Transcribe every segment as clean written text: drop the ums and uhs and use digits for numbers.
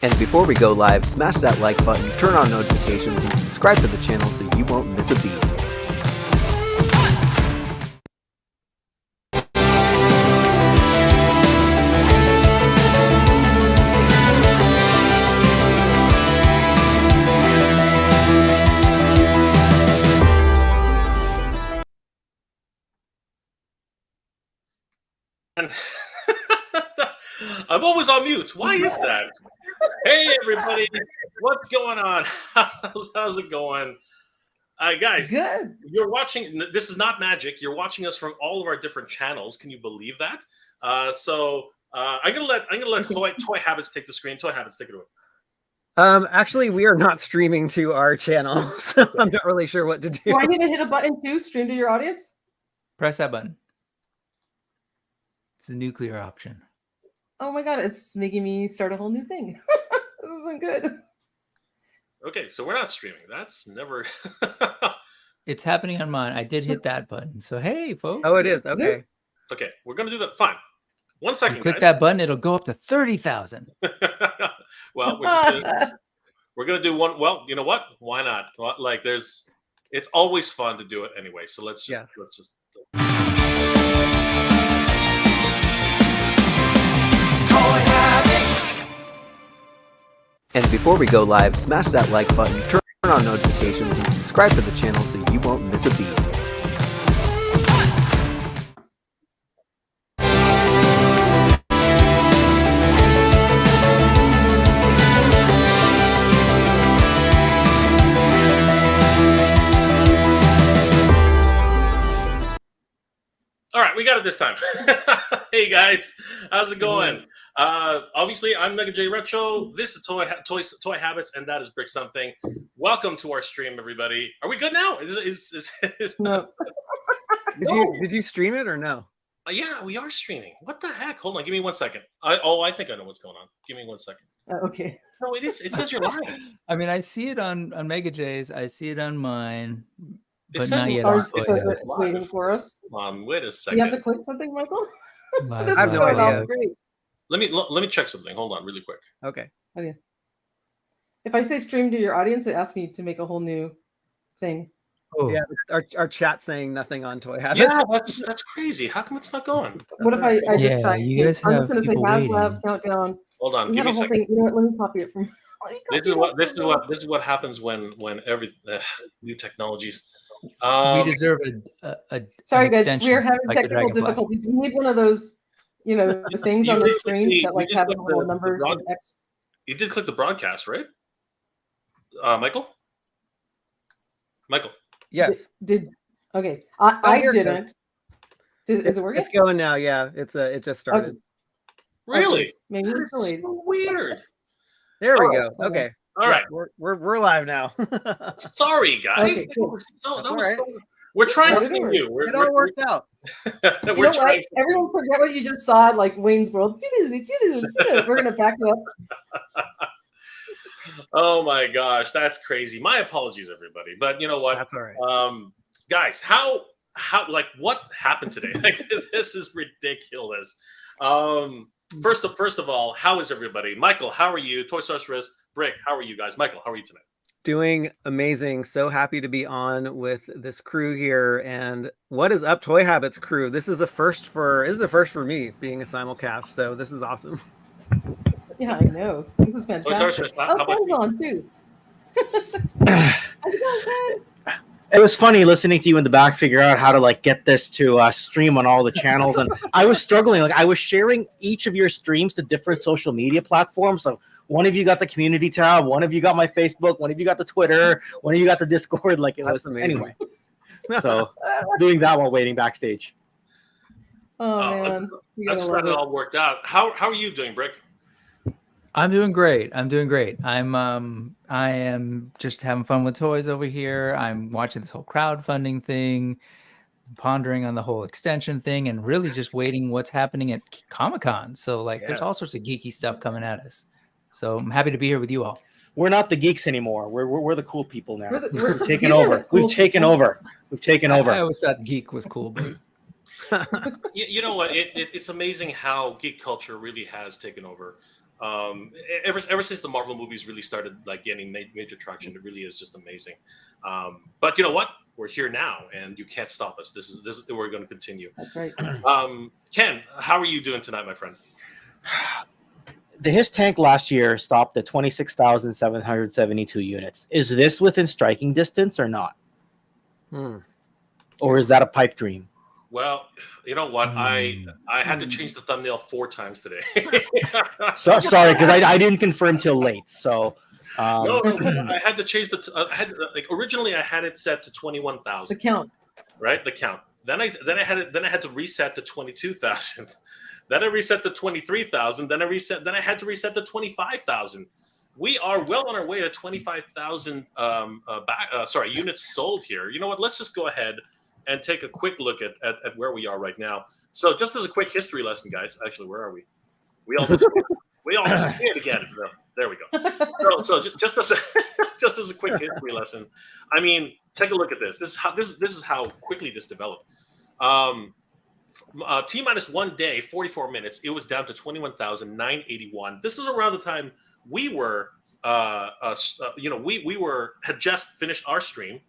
And before we go live, smash that like button, turn on notifications, and subscribe to the channel so you won't miss a beat. I'm always on mute. Why is that? Hey, everybody. What's going on? How's it going? Guys, Good. You're watching. This is not magic. You're watching us from all of our different channels. Can you believe that? I'm gonna let Toy Habits take the screen. Toy Habits, take it away. Actually, we are not streaming to our channel, so I'm not really sure what to do. Do I need to hit a button too? Stream to your audience? Press that button. It's the nuclear option. Oh my god, it's making me start a whole new thing. This isn't good. Okay, so we're not streaming. That's never. It's happening on mine. I did hit that button. So hey, folks. Oh, it is. Okay. Okay, we're gonna do that. Fine. 1 second. You click guys. that button, it'll go up to 30,000. Well, we're gonna do one. Well, you know what? Why not? Like, it's always fun to do it anyway. So let's just. And before we go live, smash that like button, turn on notifications, and subscribe to the channel so you won't miss a beat. All right, we got it this time. Hey guys, how's it going? Obviously, I'm Mega J Retro. This is Toy Habits, and that is Brick Something. Welcome to our stream, everybody. Are we good now? No. Did you stream it or no? Yeah, we are streaming. What the heck? Hold on, give me 1 second. I think I know what's going on. Give me 1 second. Okay. No, it is. It says you're live. I mean, I see it on Mega J's. I see it on mine. It But says not yet. Ours is waiting for us. Wait a second. You have to click something, Michael? Live. This I have is no going idea. on great. Let me check something. Hold on, really quick. Okay. If I say stream to your audience, it asks me to make a whole new thing. Oh. Yeah, our chat saying nothing on Toy Habits. Yeah, that's crazy. How come it's not going? What if I just Yeah, try? you guys I'm have just going to say people HasLab waiting. countdown. Hold on, We give had me a a whole second. thing. You know what? Let me copy it from. This is what happens when every new technologies. We deserve a Sorry, an guys. extension We're having like the technical Dragonfly. difficulties. We need one of those, the things You on the did screen click that like you have did the click little the numbers broad- and X. You did click the broadcast, right? Michael. Yes. Okay. I here it didn't. Is it working? It's going now. Yeah. It just started. Okay. Really? Maybe it's That's delayed. so weird. There we Oh, go. okay. Okay. All right. We're live now. Sorry, guys. Okay, cool. We're trying That's something all right. new. It all worked out. You know what? Everyone forget what you just saw, like Wayne's World. We're gonna back it up. Oh my gosh, that's crazy. My apologies, everybody. But you know what? That's all right. Guys, how what happened today? Like, this is ridiculous. First of all, how is everybody? Michael, how are you? Toy Sorceress, Brick, how are you guys? Michael, how are you tonight? Doing amazing. So happy to be on with this crew here. And what is up, Toy Habits crew? This is a first for me being a simulcast. So this is awesome. Yeah, I know. This is Toy fantastic. Sorceress, how about Ben's you? on too. It was funny listening to you in the back figure out how to like get this to stream on all the channels, and I was struggling. Like, I was sharing each of your streams to different social media platforms. So one of you got the community tab, one of you got my Facebook, one of you got the Twitter, one of you got the Discord. Like, it That's was amazing. anyway. So doing that while waiting backstage. Oh man, I'm just glad it all worked out. How are you doing, Brick? I'm doing great. I am just having fun with toys over here. I'm watching this whole crowdfunding thing, pondering on the whole extension thing, and really just waiting what's happening at Comic-Con. So there's all sorts of geeky stuff coming at us. So I'm happy to be here with you all. We're not the geeks anymore. We're the cool people now. We're taking over. We've taken over. We've taken over. I always thought geek was cool, but You know what? It's amazing how geek culture really has taken over. Ever since the Marvel movies really started like gaining major traction, it really is just amazing. But you know what? We're here now, and you can't stop us. This is we're going to continue. That's right. Ken, how are you doing tonight, my friend? The HISS tank last year stopped at 26,772 units. Is this within striking distance or not? Or is that a pipe dream? Well, you know what? I had to change the thumbnail 4 times today. Sorry, because I didn't confirm till late. So no, I had to change originally I had it set to 21,000. The count, right? The count. Then I had to reset to 22,000. Then I reset to 23,000. Then I had to reset to 25,000. We are well on our way to 25,000 units sold here. You know what? Let's just go ahead and take a quick look at where we are right now. So just as a quick history lesson, guys. Actually, where are we? We almost scared again. There we go. So just as a quick history lesson, I mean, take a look at this. This is how quickly this developed. T minus 1 day, 44 minutes. It was down to 21,981. This is around the time we were, had just finished our stream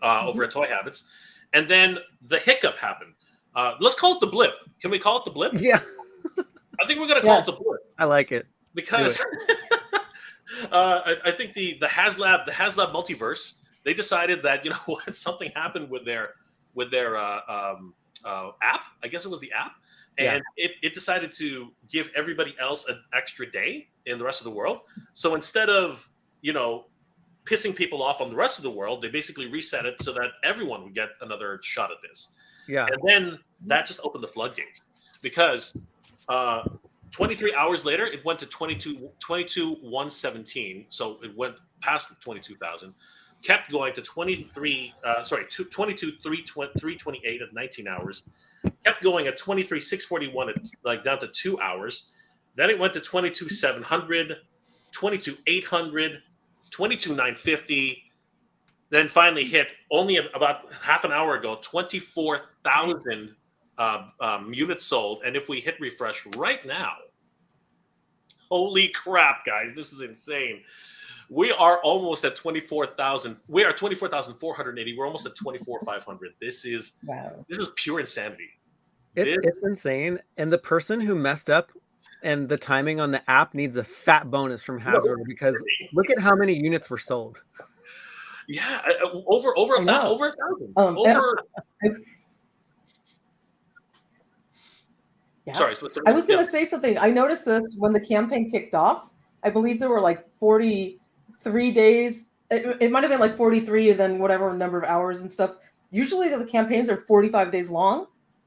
over at Toy Habits, and then the hiccup happened. Let's call it the blip. Can we call it the blip? Yeah, I think we're gonna call it the blip. I like it Because I think the HasLab multiverse, they decided that, you know what, something happened with their app. I guess it was the app, and it decided to give everybody else an extra day in the rest of the world. So instead of, you know, pissing people off on the rest of the world, they basically reset it so that everyone would get another shot at this. Yeah, and then that just opened the floodgates, because 23 hours later, it went to 22,117. So it went past the 22,000, kept going to 22,328 at 19 hours, kept going at 23,641 at like down to 2 hours. Then it went to 22,700, 22,800, 22,950. Then finally hit only about half an hour ago, 24,000 units sold. And if we hit refresh right now, holy crap, guys, this is insane. We are almost at 24,000. We are 24,480. We're almost at 24,500. This is pure insanity. it's insane. And the person who messed up and the timing on the app needs a fat bonus from Hasbro, because look at how many units were sold. Yeah, over 1,000. Yeah. Sorry, I was going to say something. I noticed this when the campaign kicked off. I believe there were like 43 days. It might have been like 43 and then whatever number of hours and stuff. Usually the campaigns are 45 days long.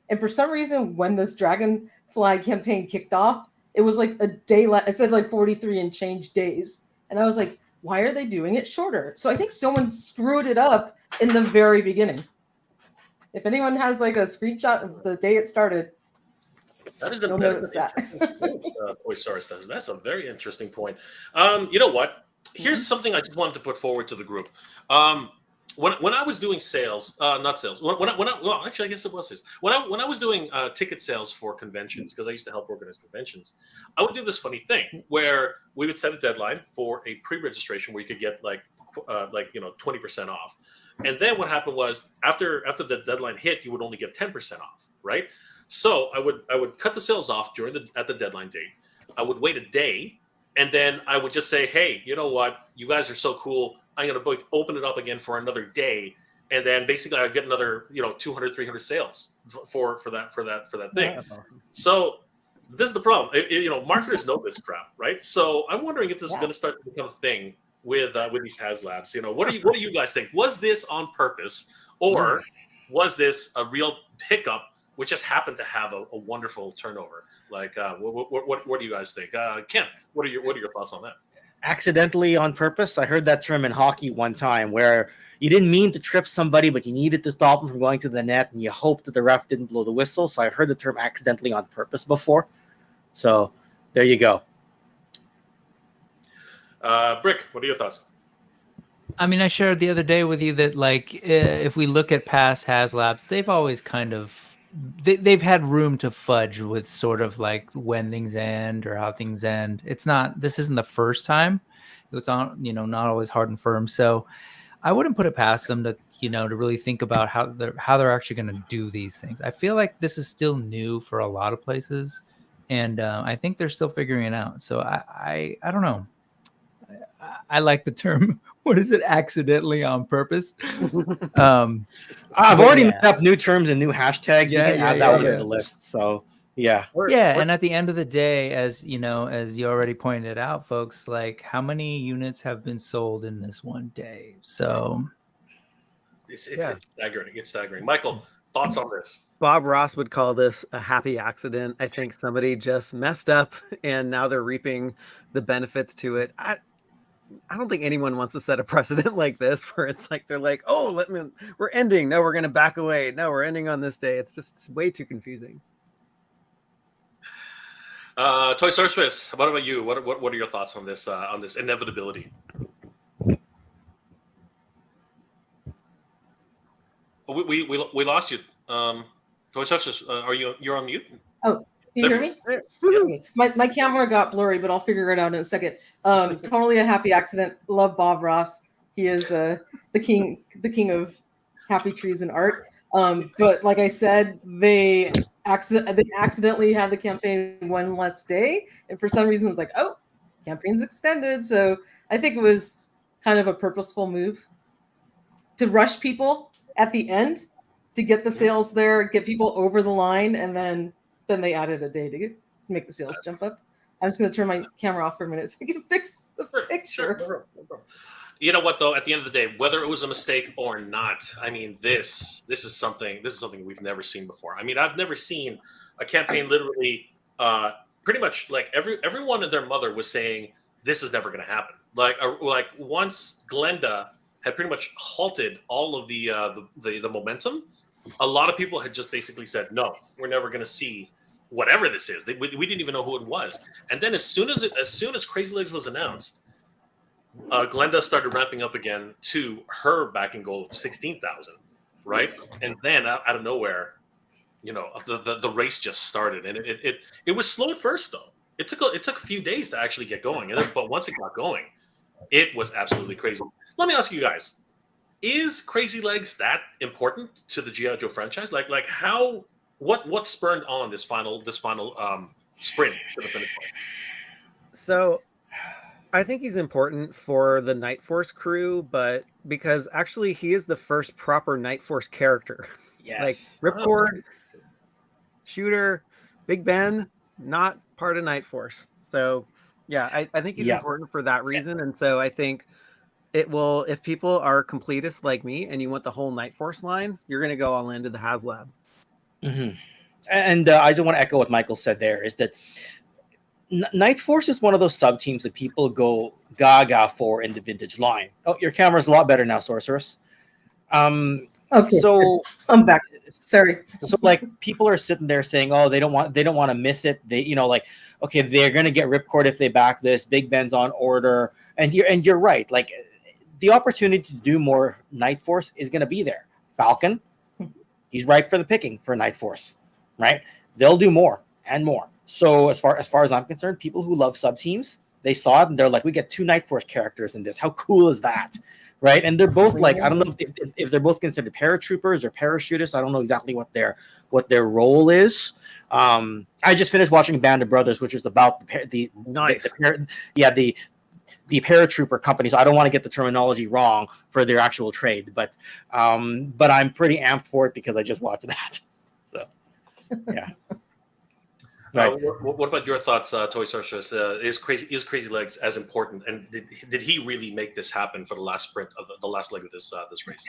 And for some reason, when this Dragonfly campaign kicked off, it was like a day less. It said like 43 and change days. And I was like, why are they doing it shorter? So I think someone screwed it up in the very beginning. If anyone has like a screenshot of the day it started, that is you'll notice that. That's a very interesting point. You know what? Here's something I just wanted to put forward to the group. When I was doing sales, not sales. Well, actually, I guess it was sales. When I was doing ticket sales for conventions, because I used to help organize conventions, I would do this funny thing where we would set a deadline for a pre-registration where you could get 20% off, and then what happened was after the deadline hit, you would only get 10% off, right? So I would cut the sales off at the deadline date. I would wait a day, and then I would just say, hey, you know what? You guys are so cool. I'm going to open it up again for another day, and then basically I get another 200, 300 sales for that thing. Yeah, awesome. So this is the problem. Marketers know this crap, right? So I'm wondering if this is going to start to become a thing with these HasLabs. What do you guys think? Was this on purpose, or was this a real pickup which just happened to have a wonderful turnover? Like, what do you guys think? Ken, what are your thoughts on that? Accidentally on purpose. I heard that term in hockey one time where you didn't mean to trip somebody, but you needed to stop them from going to the net, and you hoped that the ref didn't blow the whistle. So I've heard the term accidentally on purpose before. So there you go. Brick, what are your thoughts? I mean, I shared the other day with you that, like, if we look at past HasLabs, they've always kind of they've had room to fudge with sort of like when things end or how things end. This isn't the first time. It's on, not always hard and firm. So I wouldn't put it past them to, to really think about how they're actually going to do these things. I feel like this is still new for a lot of places, and I think they're still figuring it out. So I don't know. I like the term. What is it? Accidentally on purpose. I've already made up new terms and new hashtags. Yeah, we can add that one to the list. So yeah. And at the end of the day, as you already pointed out, folks, like how many units have been sold in this one day? So it's staggering. It's staggering. Michael, thoughts on this? Bob Ross would call this a happy accident. I think somebody just messed up and now they're reaping the benefits to it. I don't think anyone wants to set a precedent like this where it's like they're like, oh, we're ending. No, we're going to back away. No, we're ending on this day. It's way too confusing. Toy Sorceress, what about you? What are your thoughts on this inevitability? We lost you. Toy Sorceress, you're on mute? Oh, can you hear me? Okay. My camera got blurry, but I'll figure it out in a second. Totally a happy accident. Love Bob Ross. He is the king of happy trees and art. But like I said, they accidentally had the campaign one less day, and for some reason it's like, oh, campaign's extended. So I think it was kind of a purposeful move to rush people at the end to get the sales there, get people over the line, and then they added a day to make the sales jump up. I'm just going to turn my camera off for a minute so I can fix the picture. Sure. You know what, though? At the end of the day, whether it was a mistake or not, I mean, this is something we've never seen before. I mean, I've never seen a campaign literally, pretty much like everyone and their mother was saying this is never going to happen. Like once Glenda had pretty much halted all of the momentum, a lot of people had just basically said, no, we're never going to see whatever this is. We didn't even know who it was. And then as soon as Crazy Legs was announced, Glenda started ramping up again to her backing goal of 16,000, right? And then out of nowhere, the race just started, and it was slow at first though. It took a few days to actually get going, but once it got going, it was absolutely crazy. Let me ask you guys: is Crazy Legs that important to the G.I. Joe franchise? Like how what spurred on this final sprint to the finish line? So I think he's important for the Night Force crew, but because actually he is the first proper Night Force character. Yes. Like Ripcord, Shooter, Big Ben, not part of Night Force. So yeah, I think he's important for that reason. And so I think it will, if people are completists like me and you want the whole Night Force line, you're going to go all into the HasLab. Mm-hmm. And I do want to echo what Michael said there, is that Night Force is one of those sub teams that people go gaga for in the vintage line. Oh, your camera's a lot better now, Sorceress. Okay, so I'm back. Sorry. So like people are sitting there saying, oh, they don't want to miss it. They, like, okay, they're gonna get ripcord if they back this. Big Ben's on order, and you're right. Like the opportunity to do more Night Force is gonna be there. Falcon, he's ripe for the picking for Night Force, right? They'll do more and more. So as far as I'm concerned, people who love sub teams, they saw it and they're like, we get 2 Night Force characters in this. How cool is that? Right? And they're both like, I don't know if they're both considered paratroopers or parachutists. I don't know exactly what their role is. I just finished watching Band of Brothers, which is about the paratrooper company. So I don't want to get the terminology wrong for their actual trade, but I'm pretty amped for it because I just watched that. So yeah. Right. What about your thoughts, Toy Sorceress? Is Crazy Legs as important, and did he really make this happen for the last sprint of the last leg of this race?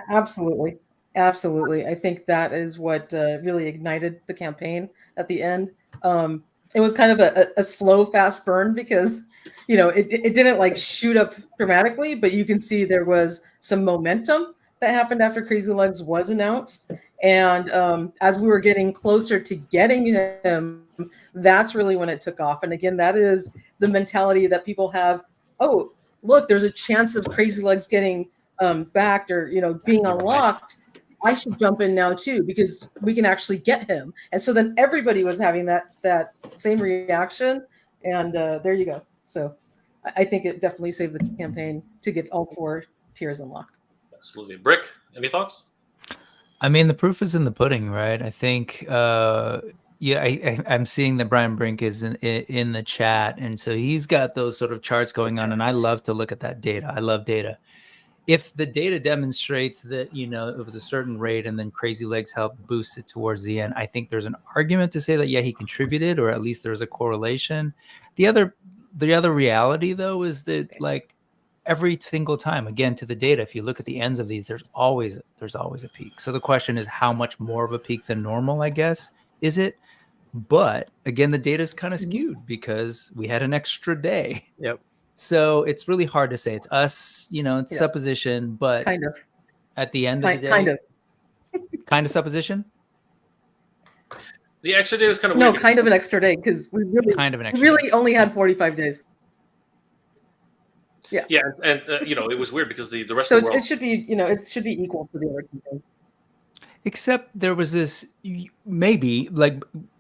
Absolutely. I think that is what really ignited the campaign at the end. It was kind of a slow, fast burn because it didn't like shoot up dramatically, but you can see there was some momentum that happened after Crazy Legs was announced. And as we were getting closer to getting him, that's really when it took off. And again, that is the mentality that people have. Oh, look, there's a chance of Crazy Legs getting backed or being unlocked. I should jump in now too because we can actually get him. And so then everybody was having that same reaction, and there you go. So I think it definitely saved the campaign to get all 4 tiers unlocked. Absolutely. Brick, any thoughts? I mean, the proof is in the pudding, right? I think, I'm seeing that Brian Brink is in the chat, and so he's got those sort of charts going on, and I love to look at that data. I love data. If the data demonstrates that, it was a certain rate and then Crazy Legs helped boost it towards the end, I think there's an argument to say that, he contributed, or at least there's a correlation. The other reality, though, is that, like, every single time, again, to the data, if you look at the ends of these, there's always a peak. So the question is, how much more of a peak than normal, I guess, is it? But again, the data is kind of skewed because we had an extra day. Yep. So it's really hard to say. It's us, it's supposition, but kind of at the end of the day, kind of supposition. The extra day was kind of no, weird. kind of an extra day because we really only had 45 days. Yeah. Yeah, and it was weird because the rest so of the world. It should be, it should be equal to the other campaigns. Except there was this maybe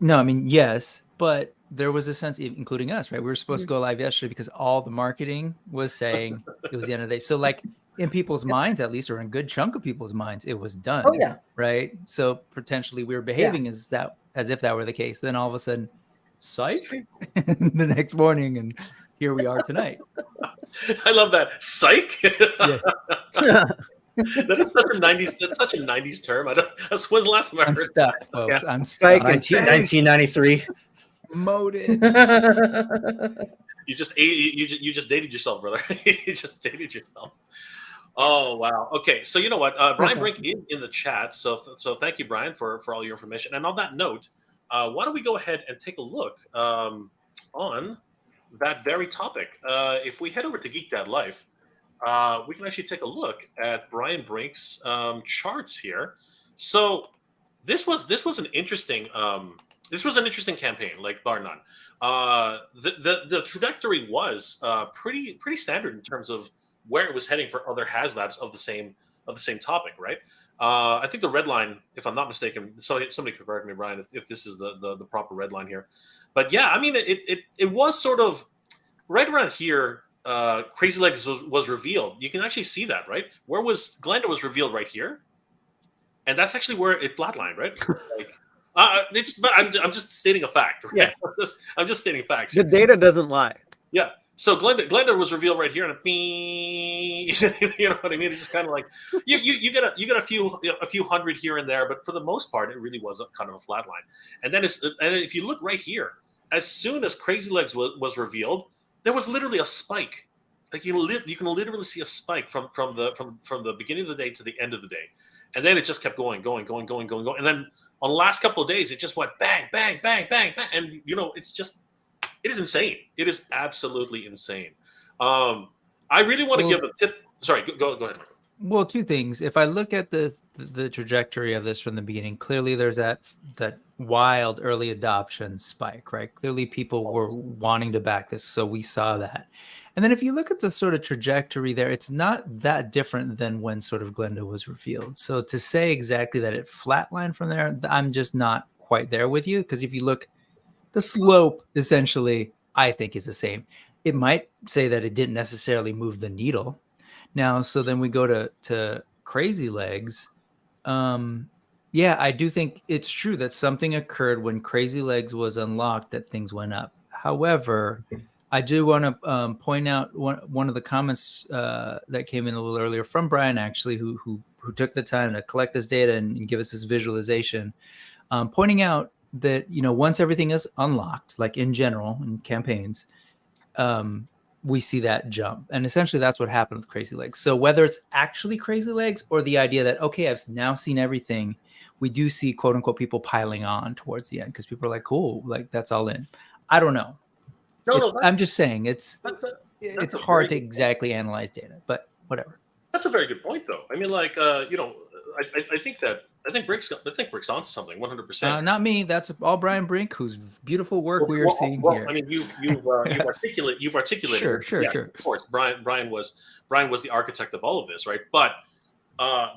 yes, but there was a sense, including us, right? We were supposed to go live yesterday because all the marketing was saying it was the end of the day. So like in people's minds, at least, or in a good chunk of people's minds, it was done. Oh yeah. Right. So potentially we were behaving as if that were the case. Then all of a sudden, psych, the next morning, and here we are tonight. I love that. Psych. Yeah. That is such a 90s. That's such a 90s term. That's when's the last time I heard stuck, that? folks. Yeah. I'm stuck. 1993. Moted. You just dated yourself, brother. You just dated yourself. Oh wow. Okay, so you know what? Brian Brink is in the chat. So thank you, Brian, for all your information. And on that note, why don't we go ahead and take a look on that very topic? If we head over to Geek Dad Life, we can actually take a look at Brian Brink's charts here. So this was an interesting campaign, like bar none. The trajectory was pretty standard in terms of where it was heading for other HasLabs of the same topic, right? I think the red line, if I'm not mistaken, somebody could correct me, Brian, if this is the proper red line here. But yeah, I mean, it was sort of right around here. Crazy Legs was revealed. You can actually see that, right? Where was Glenda was revealed right here, and that's actually where it flatlined, right? Like, but I'm just stating a fact, right? Yeah. I'm just stating facts. The data doesn't lie. Yeah. So Glenda was revealed right here, and you know what I mean? It's just kind of like you get a few hundred here and there, but for the most part, it really was a kind of a flat line. And then if you look right here, as soon as Crazy Legs was revealed, there was literally a spike. Like you can literally see a spike from the beginning of the day to the end of the day, and then it just kept going, and then on the last couple of days, it just went bang, bang, bang, bang, bang, and it is insane. It is absolutely insane. I really want to give a tip. Sorry, go ahead. Well, two things. If I look at the trajectory of this from the beginning, clearly there's that wild early adoption spike, right? Clearly people were wanting to back this, so we saw that. And then if you look at the sort of trajectory there, it's not that different than when sort of Glenda was revealed. So to say exactly that it flatlined from there, I'm just not quite there with you, because if you look, the slope essentially, I think, is the same. It might say that it didn't necessarily move the needle. Now, so then we go to Crazy Legs. Yeah, I do think it's true that something occurred when Crazy Legs was unlocked, that things went up. However, I do want to point out one of the comments that came in a little earlier from Brian, actually, who took the time to collect this data and give us this visualization, pointing out that, once everything is unlocked, like in general in campaigns, we see that jump. And essentially that's what happened with Crazy Legs. So whether it's actually Crazy Legs or the idea that, okay, I've now seen everything, we do see quote unquote people piling on towards the end because people are like, cool, like that's all in. I don't know. I'm just saying it's hard to exactly analyze data, but whatever. That's a very good point, though. I mean, like, I think Brink's onto something, 100%. Not me. That's all Brian Brink, whose beautiful work we are seeing here. I mean, you've articulated. Sure. Of course, Brian was the architect of all of this, right? But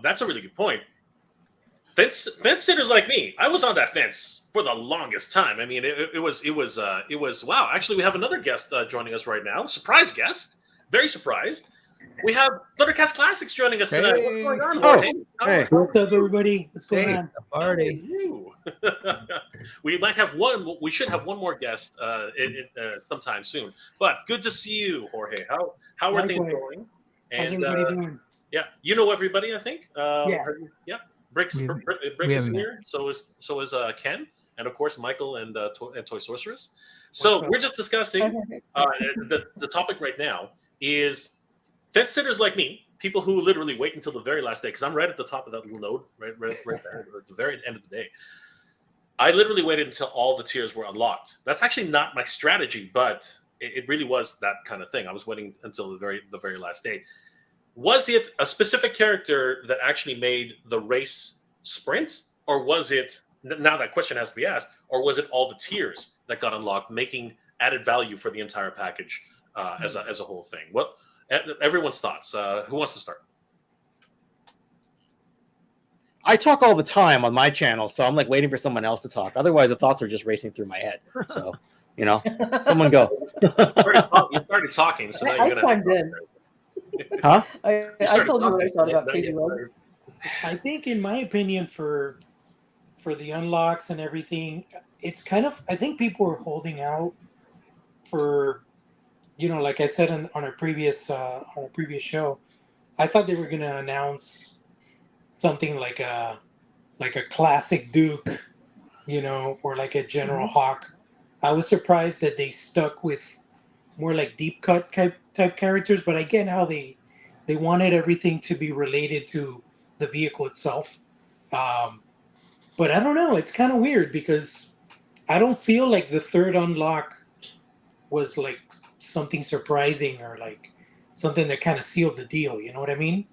that's a really good point. Fence sitters like me. I was on that fence for the longest time. I mean, it was wow. Actually, we have another guest joining us right now. Surprise guest. Very surprised. We have Thundercast Classics joining us tonight. What's going on, Jorge? Hey. What's up, everybody? What's going on? Party. We might have one. We should have one more guest sometime soon. But good to see you, Jorge. How are things going? How's everybody doing? Yeah, you know everybody. I think. Yeah. Brick's we is haven't here. So is Ken, and of course Michael and Toy Sorceress. So we're just discussing the topic right now is fence sitters like me, people who literally wait until the very last day. Because I'm right at the top of that little node, right there, at the very end of the day. I literally waited until all the tiers were unlocked. That's actually not my strategy, but it really was that kind of thing. I was waiting until the very last day. Was it a specific character that actually made the race sprint, or was it, now that question has to be asked, or was it all the tiers that got unlocked, making added value for the entire package as a whole thing? What everyone's thoughts? Who wants to start? I talk all the time on my channel, so I'm like waiting for someone else to talk. Otherwise, the thoughts are just racing through my head. So, someone go. You started talking, so now you're chimed in. Huh? I told you what I thought about Crazy Legs. I think, in my opinion, for the unlocks and everything, it's kind of, I think people are holding out for, like I said on a previous show, I thought they were going to announce something like a classic Duke, or like a General Hawk. I was surprised that they stuck with more like deep cut type characters, but I get how they wanted everything to be related to the vehicle itself. But I don't know, it's kind of weird because I don't feel like the third unlock was like something surprising or like something that kind of sealed the deal. You know what I mean?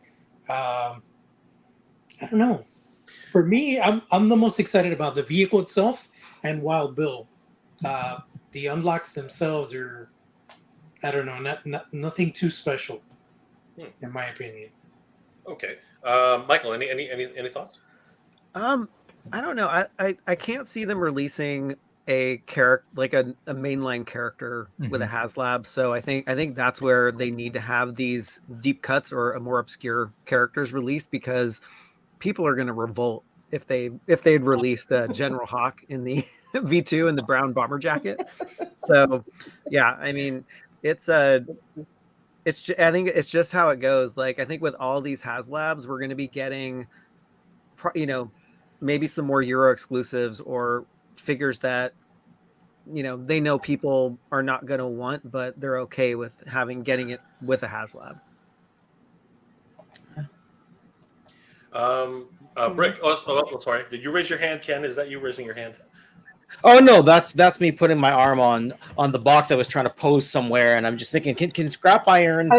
I don't know. For me, I'm the most excited about the vehicle itself and Wild Bill. The unlocks themselves are, I don't know, nothing too special, in my opinion. Okay, Michael, any thoughts? I don't know. I can't see them releasing a character like a mainline character with a HasLab. So I think that's where they need to have these deep cuts or a more obscure characters released, because people are going to revolt if they'd released General Hawk in the V2 and the brown bomber jacket. So yeah, I mean, I think it's just how it goes. Like, I think with all these HasLabs, we're going to be getting, maybe some more Euro exclusives or figures that, they know people are not going to want, but they're okay with getting it with a HasLab. Brick. Oh, sorry. Did you raise your hand, Ken? Is that you raising your hand? Oh no, that's me putting my arm on the box I was trying to pose somewhere, and I'm just thinking, can scrap irons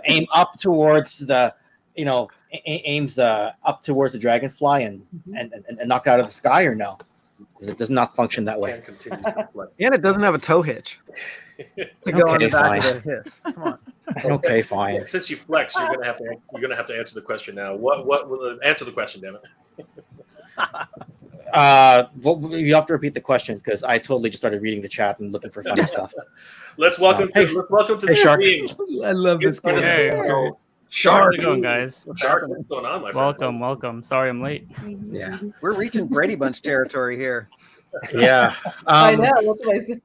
aim up towards the, aims up towards the Dragonfly and knock out of the sky, or no? Because it does not function that way. And it doesn't have a tow hitch to go on the back of the hiss. Come on. Okay, fine. Since you flex, you're gonna have to answer the question now. What will answer the question, damn it? You have to repeat the question because I totally just started reading the chat and looking for funny stuff. Let's welcome to the Shark. I love this game. Hey. Shark. How's it going, guys? Shark, what's going on, my friend? Welcome. Sorry I'm late. Yeah, we're reaching Brady Bunch territory here. Yeah, I know. That's what I said.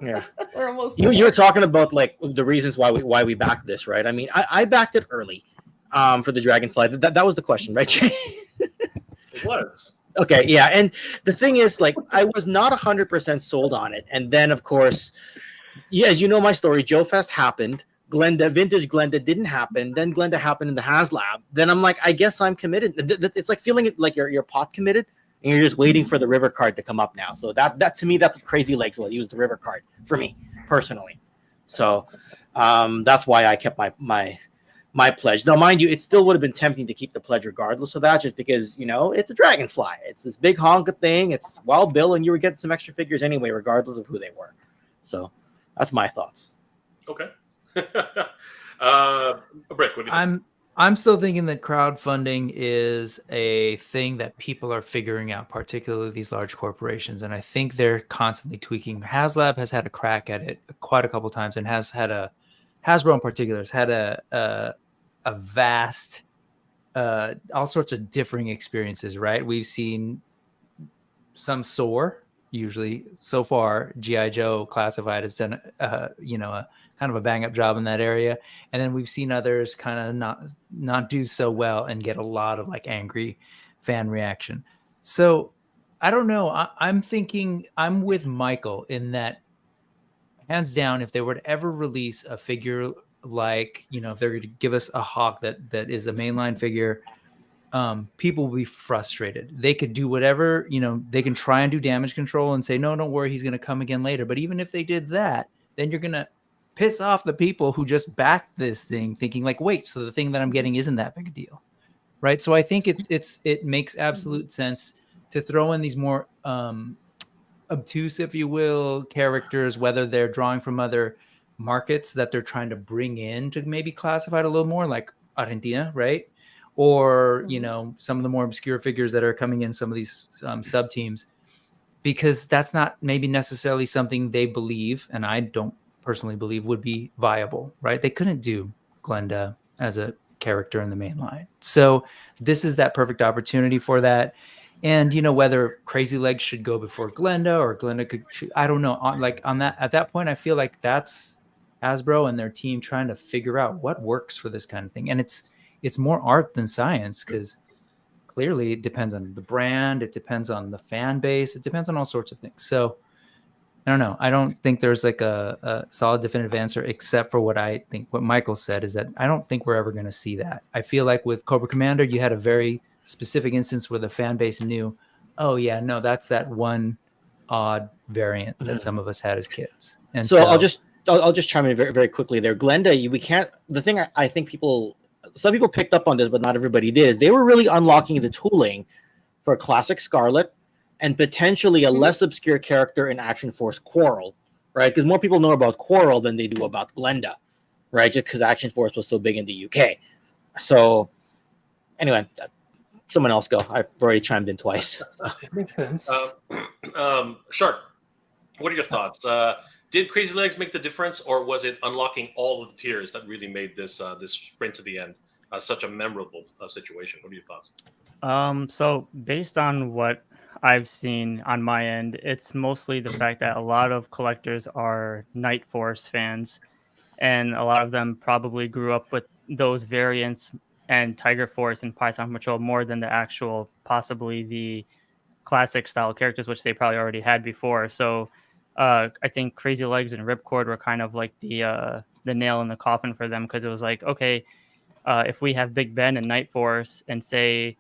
Yeah, We're almost. You were talking about like the reasons why we backed this, right? I mean, I backed it early, for the Dragonfly. That was the question, right, Jay? It was. Okay, yeah, and the thing is, like, I was not 100% sold on it, and then of course, as you know my story, Joe Fest happened. Vintage Glenda didn't happen. Then Glenda happened in the HasLab. Then I'm like, I guess I'm committed. It's like feeling like you're pot committed, and you're just waiting for the river card to come up now. So that to me, that's what Crazy Legs was. He was the river card for me personally. So that's why I kept my pledge. Now, mind you, it still would have been tempting to keep the pledge regardless of that, just because it's a Dragonfly. It's this big honka thing. It's Wild Bill, and you were getting some extra figures anyway, regardless of who they were. So that's my thoughts. Okay. Brick, what do you think? I'm still thinking that crowdfunding is a thing that people are figuring out, particularly these large corporations. And I think they're constantly tweaking. HasLab has had a crack at it quite a couple times, and Hasbro in particular has had a vast, all sorts of differing experiences, right? We've seen some soar. Usually, so far, G.I. Joe Classified has done, a kind of a bang up job in that area, and then we've seen others kind of not do so well and get a lot of like angry fan reaction. So I don't know. I'm thinking I'm with Michael in that, hands down, if they were to ever release a figure like, if they're going to give us a Hawk that is a mainline figure, people will be frustrated. They could do whatever, they can try and do damage control and say, no, don't worry, he's going to come again later. But even if they did that, then you're going to piss off the people who just backed this thing thinking like, wait, so the thing that I'm getting isn't that big a deal. Right. So I think it makes absolute sense to throw in these more obtuse, if you will, characters, whether they're drawing from other markets that they're trying to bring in to maybe classify it a little more, like Argentina, right? Or, some of the more obscure figures that are coming in some of these sub teams, because that's not maybe necessarily something they believe, and I don't personally believe would be viable, right? They couldn't do Glenda as a character in the main line. So this is that perfect opportunity for that. And, whether Crazy Legs should go before Glenda or Glenda I don't know. At that point, I feel like that's Hasbro and their team trying to figure out what works for this kind of thing. And it's more art than science, because clearly it depends on the brand. It depends on the fan base. It depends on all sorts of things. So I don't know. I don't think there's like a solid definitive answer, except for what Michael said is that I don't think we're ever going to see that. I feel like with Cobra Commander, you had a very specific instance where the fan base knew, oh yeah, no, that's that one odd variant that some of us had as kids. And so I'll just chime in very, very quickly there. Glenda, we can't, the thing I think some people picked up on this, but not everybody did, is they were really unlocking the tooling for Classic Scarlet and potentially a less obscure character in Action Force Quarrel, right? Because more people know about Quarrel than they do about Glenda, right? Just because Action Force was so big in the UK. So anyway, someone else go. I've already chimed in twice. Makes sense. Shark, what are your thoughts? Did Crazy Legs make the difference, or was it unlocking all of the tiers that really made this this sprint to the end such a memorable situation? What are your thoughts? So based on what I've seen on my end, it's mostly the fact that a lot of collectors are Night Force fans, and a lot of them probably grew up with those variants and Tiger Force and Python Patrol more than the actual, possibly the classic style characters, which they probably already had before. So I think Crazy Legs and Ripcord were kind of like the nail in the coffin for them, because it was like, okay, if we have Big Ben and Night Force, and say,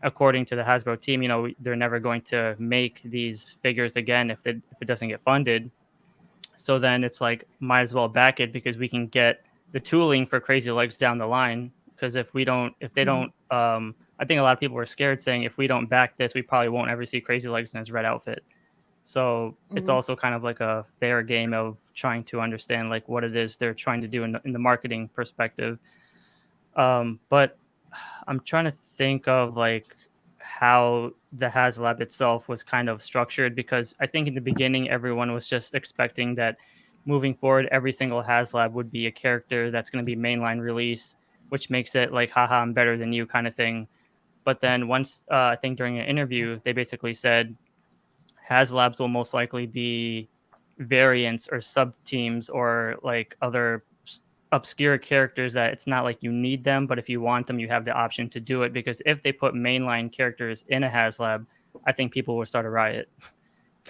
according to the Hasbro team, they're never going to make these figures again if it doesn't get funded. So then it's like, might as well back it, because we can get the tooling for Crazy Legs down the line. Because if they don't, I think a lot of people were scared, saying if we don't back this, we probably won't ever see Crazy Legs in his red outfit. So it's also kind of like a fair game of trying to understand like what it is they're trying to do in the marketing perspective. But I'm trying to think of like how the HasLab itself was kind of structured, because I think in the beginning everyone was just expecting that moving forward every single HasLab would be a character that's going to be mainline release, which makes it like, haha, I'm better than you kind of thing. But then once I think during an interview they basically said HasLabs will most likely be variants or sub teams or like other obscure characters that it's not like you need them, but if you want them, you have the option to do it. Because if they put mainline characters in a HasLab, I think people will start a riot,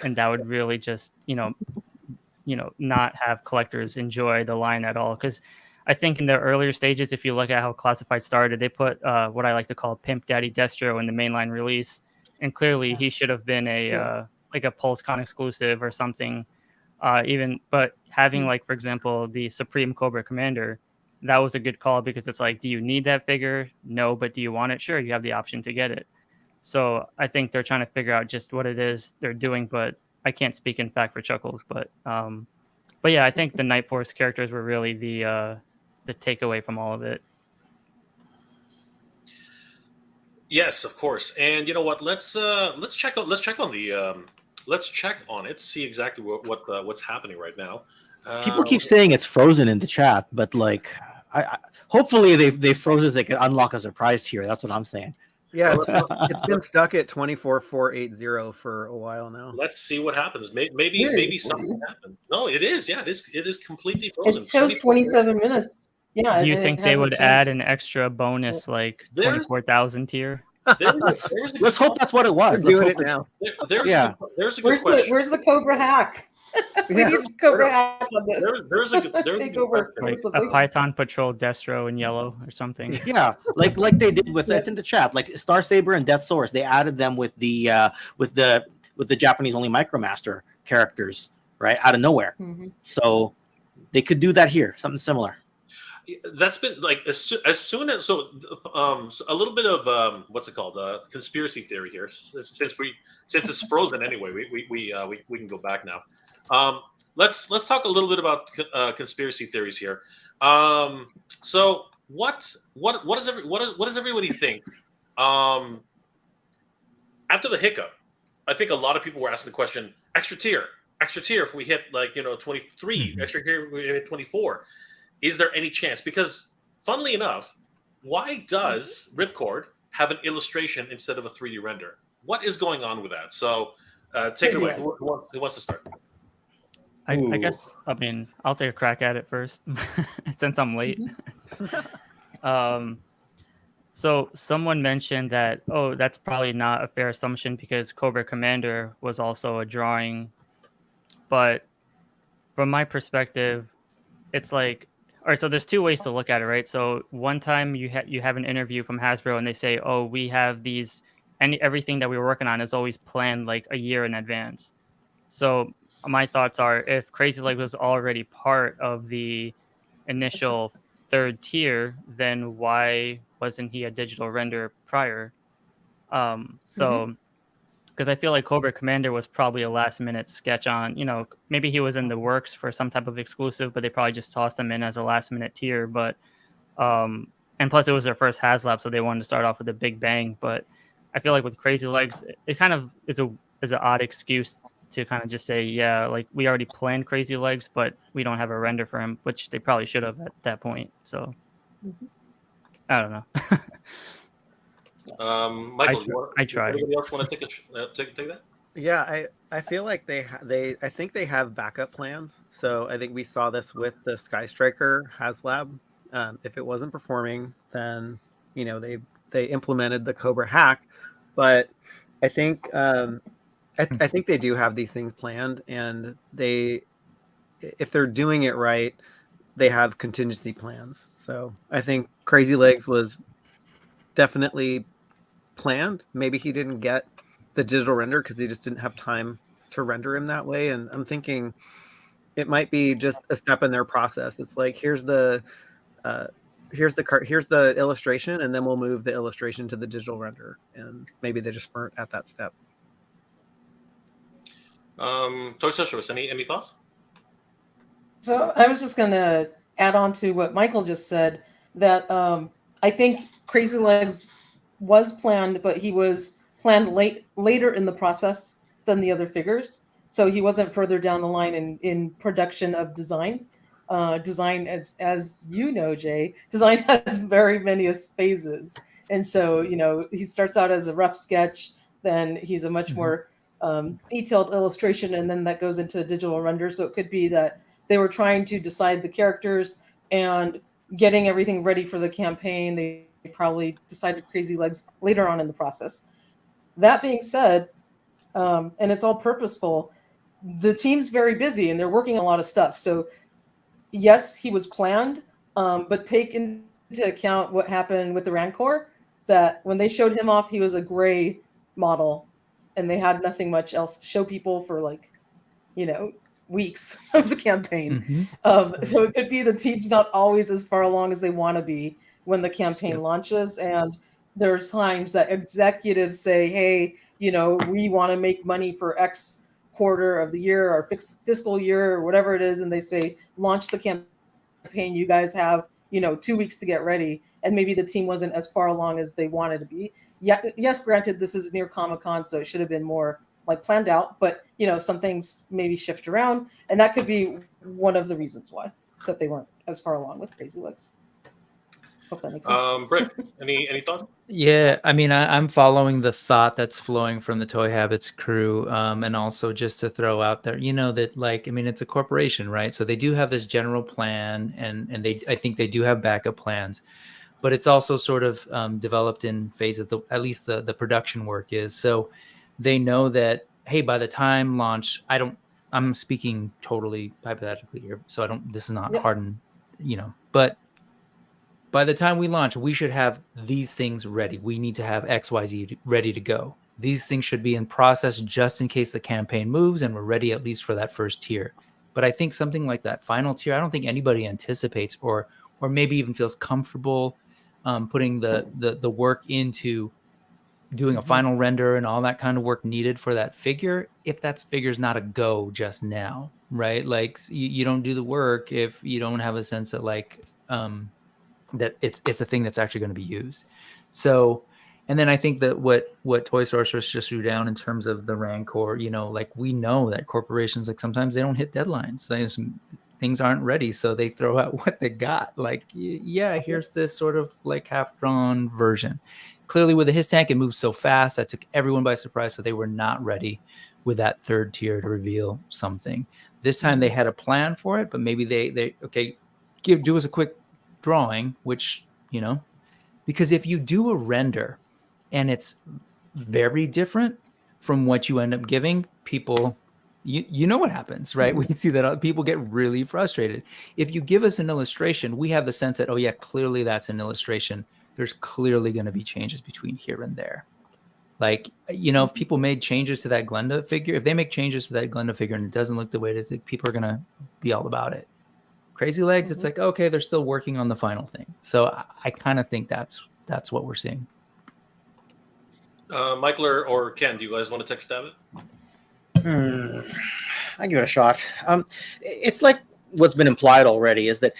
and that would really just not have collectors enjoy the line at all. Because I think in the earlier stages, if you look at how Classified started, they put what I like to call Pimp Daddy Destro in the mainline release, and clearly he should have been a like a PulseCon exclusive or something. But having like, for example, the Supreme Cobra Commander, that was a good call, because it's like, do you need that figure? No, but do you want it? Sure, you have the option to get it. So I think they're trying to figure out just what it is they're doing, but I can't speak in fact for Chuckles. But yeah, I think the Night Force characters were really the takeaway from all of it. Yes, of course. And you know what? Let's check on it. See exactly what's happening right now. People keep saying it's frozen in the chat, but like, hopefully they froze it. They can unlock a surprise tier. That's what I'm saying. Yeah, Well, it's been stuck at 24,480 for a while now. let's see what happens. Maybe Seriously. something happened. No, it is. Yeah, it is completely frozen. It shows 27 minutes. Yeah. Do you and think it they hasn't would add changed. an extra bonus like There's- 24,000 tier? Let's hope that's what it was. We're Let's doing hope it now. There's a good Where's question. the Cobra hack? We Yeah. need Cobra hack on this. There's a good Take good over. question. Like a something. Python Patrol Destro in yellow or something? Yeah, like they did with it's in the chat, like Star Saber and Death Source. They added them with the Japanese only Micromaster characters, right, out of nowhere. Mhm. So they could do that here, something similar. That's been like as soon as so a little bit of what's it called conspiracy theory here since it's frozen anyway we can go back now. Let's talk a little bit about conspiracy theories here. So what does everybody think after the hiccup? I think a lot of people were asking the question, extra tier if we hit 23, extra tier if we hit 24. Is there any chance? Because, funnily enough, why does Ripcord have an illustration instead of a 3D render? What is going on with that? So, take it away. Who wants to start? I guess, I mean, I'll take a crack at it first, since I'm late. So someone mentioned that, that's probably not a fair assumption because Cobra Commander was also a drawing. But from my perspective, it's like, all right, so there's two ways to look at it, right? So one time you have an interview from Hasbro and they say, we have these, and everything that we were working on is always planned like a year in advance. So my thoughts are, if Crazy Leg was already part of the initial third tier, then why wasn't he a digital render prior? Because I feel like Cobra Commander was probably a last minute sketch on, maybe he was in the works for some type of exclusive, but they probably just tossed him in as a last minute tier. But and plus it was their first HasLab, so they wanted to start off with a big bang. But I feel like with Crazy Legs, it kind of is an odd excuse to kind of just say, yeah, like we already planned Crazy Legs, but we don't have a render for him, which they probably should have at that point. So I don't know. Michael, I tried. Anybody else want to take that? Yeah, I feel like I think they have backup plans. So I think we saw this with the Sky Striker HasLab. If it wasn't performing, then they implemented the Cobra hack. But I think I think they do have these things planned, and if they're doing it right, they have contingency plans. So I think Crazy Legs was definitely planned. Maybe he didn't get the digital render because he just didn't have time to render him that way. And I'm thinking it might be just a step in their process. It's like, here's the illustration, and then we'll move the illustration to the digital render. And maybe they just weren't at that step. Toy Socialist, any thoughts? So I was just going to add on to what Michael just said, that I think Crazy Legs was planned, but he was planned later in the process than the other figures. So he wasn't further down the line in production of design. Design, as you know, Jay, design has very many phases. And so, he starts out as a rough sketch, then he's a much more detailed illustration, and then that goes into a digital render. So it could be that they were trying to decide the characters and getting everything ready for the campaign. They probably decided Crazy Legs later on in the process. That being said, and it's all purposeful, the team's very busy and they're working on a lot of stuff. So yes, he was planned, but take into account what happened with the Rancor, that when they showed him off, he was a gray model and they had nothing much else to show people for weeks of the campaign. So it could be the team's not always as far along as they want to be when the campaign launches. And there's times that executives say, hey, we want to make money for X quarter of the year or fiscal year or whatever it is. And they say, launch the campaign. You guys have, 2 weeks to get ready. And maybe the team wasn't as far along as they wanted to be. yeah, yes, granted, this is near Comic-Con, so it should have been more like planned out, but some things maybe shift around, and that could be one of the reasons why that they weren't as far along with Crazy Legs. Hope that makes sense. Brick, any thoughts? Yeah, I mean, I'm following the thought that's flowing from the Toy Habits crew, and also just to throw out there, that like, I mean, it's a corporation, right? So they do have this general plan, and I think they do have backup plans, but it's also sort of developed in phases. At least the production work is. So they know that, hey, by the time launch, I'm speaking totally hypothetically here, so this is not hardened, but by the time we launch, we should have these things ready. We need to have XYZ ready to go. These things should be in process just in case the campaign moves and we're ready at least for that first tier. But I think something like that final tier, I don't think anybody anticipates or maybe even feels comfortable putting the work into doing a final render and all that kind of work needed for that figure, if that figure's not a go just now, right? Like you don't do the work if you don't have a sense that like that it's a thing that's actually going to be used. So, and then I think that what Toy Sorceress just threw down in terms of the Rancor, like we know that corporations, like sometimes they don't hit deadlines. Things aren't ready, so they throw out what they got. Like, yeah, here's this sort of like half-drawn version. Clearly with the His Tank, it moved so fast that took everyone by surprise, so they were not ready with that third tier to reveal something. This time they had a plan for it, but maybe they do us a quick drawing, which because if you do a render and it's very different from what you end up giving people, you know what happens, right? We see that people get really frustrated. If you give us an illustration, we have the sense that, oh yeah, clearly that's an illustration. There's clearly going to be changes between here and there. Like, if people made changes to that Glenda figure, if they make changes to that Glenda figure and it doesn't look the way it is, people are going to be all about it. Crazy Legs, it's like, okay, they're still working on the final thing. So I kind of think that's what we're seeing. Michael or Ken, do you guys want to take a stab at it? I give it a shot. It's like what's been implied already is that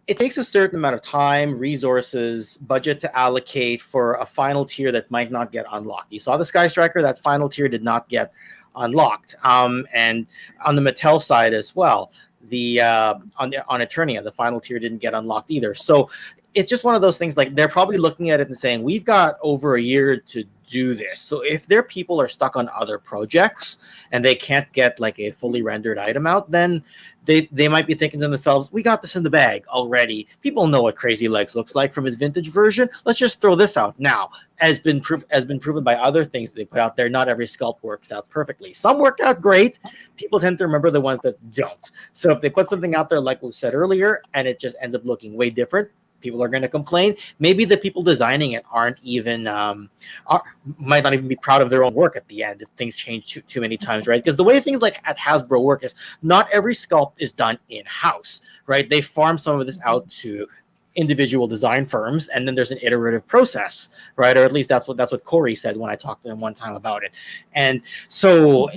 it takes a certain amount of time, resources, budget to allocate for a final tier that might not get unlocked. You saw the Sky Striker, that final tier did not get unlocked. And on the Mattel side as well, on Eternia, the final tier didn't get unlocked either. So it's just one of those things, like they're probably looking at it and saying, we've got over a year to do this. So if their people are stuck on other projects and they can't get like a fully rendered item out, then they might be thinking to themselves, we got this in the bag already. People know what Crazy Legs looks like from his vintage version. Let's just throw this out now. Has been proven by other things that they put out there. Not every sculpt works out perfectly. Some worked out great. People tend to remember the ones that don't. So if they put something out there, like we said earlier, and it just ends up looking way different, people are going to complain. Maybe the people designing it aren't even might not even be proud of their own work at the end if things change too many times, right? Because the way things like at Hasbro work is not every sculpt is done in-house, right? They farm some of this out to individual design firms, and then there's an iterative process, right? Or at least that's what Corey said when I talked to him one time about it. And so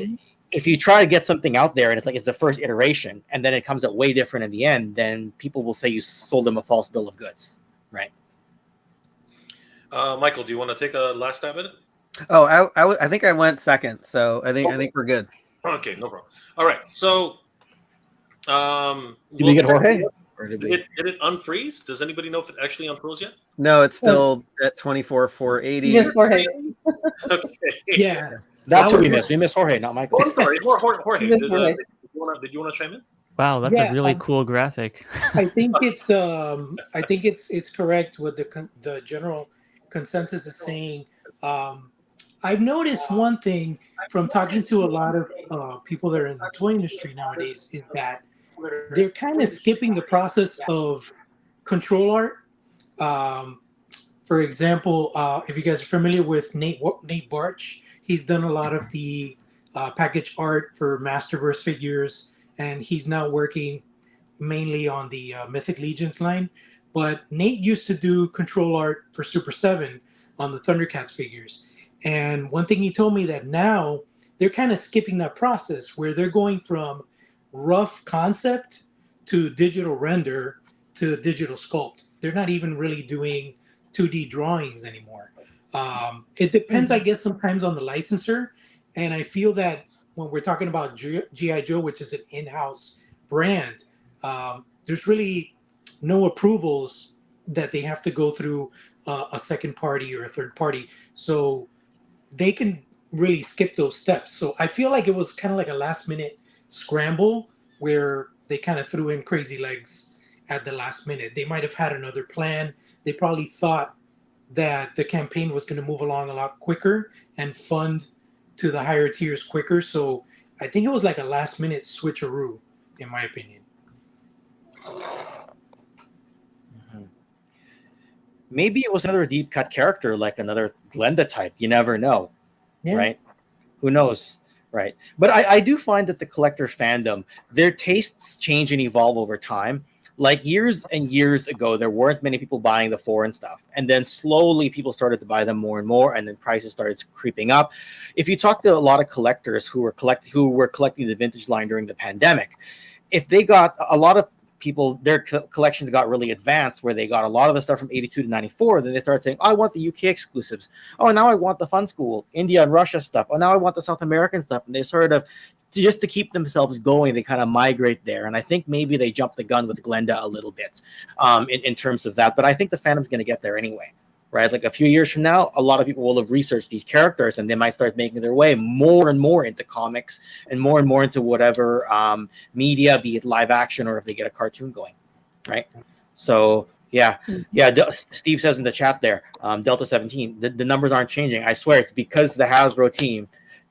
if you try to get something out there and it's the first iteration and then it comes out way different in the end, then people will say you sold them a false bill of goods, right? Michael, do you want to take a last stab at it? Oh, I think I went second, so I think we're good. Okay, no problem. All right, so did we get Jorge? Or did it unfreeze? Does anybody know if it actually unfroze yet? No, it's still at 24,480. Yes, Jorge. Okay. Yeah. That's what we missed. We missed Jorge, not Michael. Oh, sorry, Jorge. Yes, Did Jorge. you want to chime in? Wow, that's a really cool graphic. I think it's correct what the general consensus is saying. I've noticed one thing from talking to a lot of people that are in the toy industry nowadays is that they're kind of skipping the process of control art. For example, if you guys are familiar with Nate Barch, he's done a lot of the package art for Masterverse figures, and he's now working mainly on the Mythic Legions line. But Nate used to do control art for Super 7 on the Thundercats figures. And one thing he told me that now they're kind of skipping that process where they're going from rough concept to digital render to digital sculpt. They're not even really doing 2D drawings anymore. It depends, I guess, sometimes on the licensor. And I feel that when we're talking about G.I. Joe, which is an in-house brand, there's really no approvals that they have to go through a second party or a third party. So they can really skip those steps. So I feel like it was kind of like a last minute scramble where they kind of threw in crazy legs at the last minute. They might have had another plan. They probably thought that the campaign was going to move along a lot quicker and fund to the higher tiers quicker. So I think it was like a last minute switcheroo, in my opinion. Maybe it was another deep cut character, like another Glenda type. You never know, right? Who knows, right? But I do find that the collector fandom, their tastes change and evolve over time. Like years and years ago, there weren't many people buying the foreign stuff, and then slowly people started to buy them more and more, and then prices started creeping up. If you talk to a lot of collectors who were collecting the vintage line during the pandemic, if they got a lot of people, their collections got really advanced where they got a lot of the stuff from 82 to 94. Then they started saying, oh, I want the UK exclusives. Oh, now I want the Fun School, India and Russia stuff. Oh, now I want the South American stuff. And they sort of, just to keep themselves going, they kind of migrate there. And I think maybe they jumped the gun with Glenda a little bit in terms of that. But I think the fandom's going to get there anyway, right? Like a few years from now, a lot of people will have researched these characters and they might start making their way more and more into comics and more into whatever media, be it live action or if they get a cartoon going, right? So yeah. Steve says in the chat there, Delta 17, the numbers aren't changing. I swear it's because the Hasbro team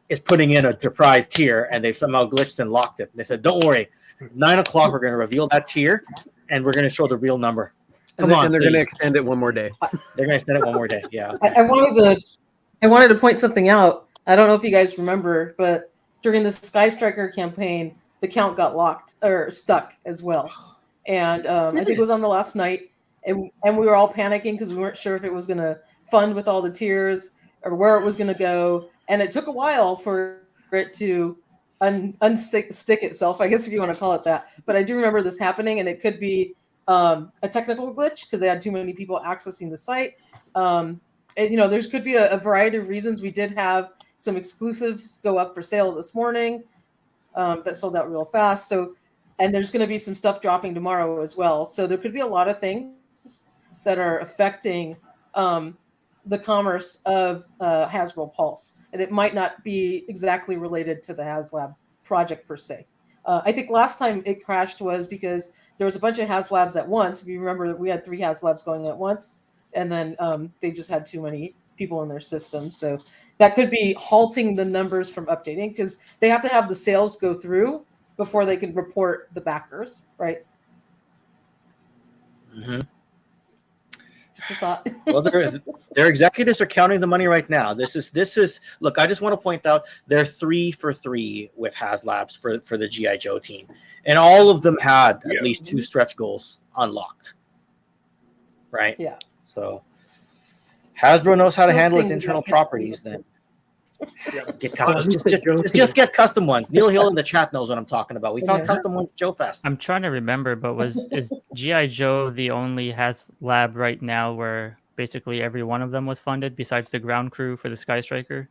is putting in a surprise tier and they've somehow glitched and locked it. They said, don't worry, 9 o'clock, we're going to reveal that tier and we're going to show the real number. And they're going to extend it one more day. They're going to extend it one more day. Yeah. I wanted to point something out. I don't know if you guys remember, but during the Sky Striker campaign, the count got locked or stuck as well. And I think it was on the last night, and we were all panicking because we weren't sure if it was going to fund with all the tiers or where it was going to go. And it took a while for it to stick itself, I guess if you want to call it that. But I do remember this happening, and it could be a technical glitch because they had too many people accessing the site. And there could be a variety of reasons. We did have some exclusives go up for sale this morning that sold out real fast. So, and there's going to be some stuff dropping tomorrow as well. So there could be a lot of things that are affecting the commerce of Hasbro Pulse, and it might not be exactly related to the HasLab project per se. I think last time it crashed was because there was a bunch of HasLabs at once. If you remember, we had 3 HasLabs going at once, and then they just had too many people in their system. So that could be halting the numbers from updating because they have to have the sales go through before they can report the backers, right? Mm-hmm. Just a thought. Well, their executives are counting the money right now. This is look, I just want to point out they're 3 for 3 with HasLabs for the G.I. Joe team. And all of them had at least 2 stretch goals unlocked. Right? Yeah. So Hasbro knows how to handle its internal properties then. Get custom, just get custom ones. Neil Hill in the chat knows what I'm talking about. We found custom ones at Joe Fest. I'm trying to remember, but is G.I. Joe the only HasLab right now where basically every one of them was funded besides the ground crew for the Sky Striker?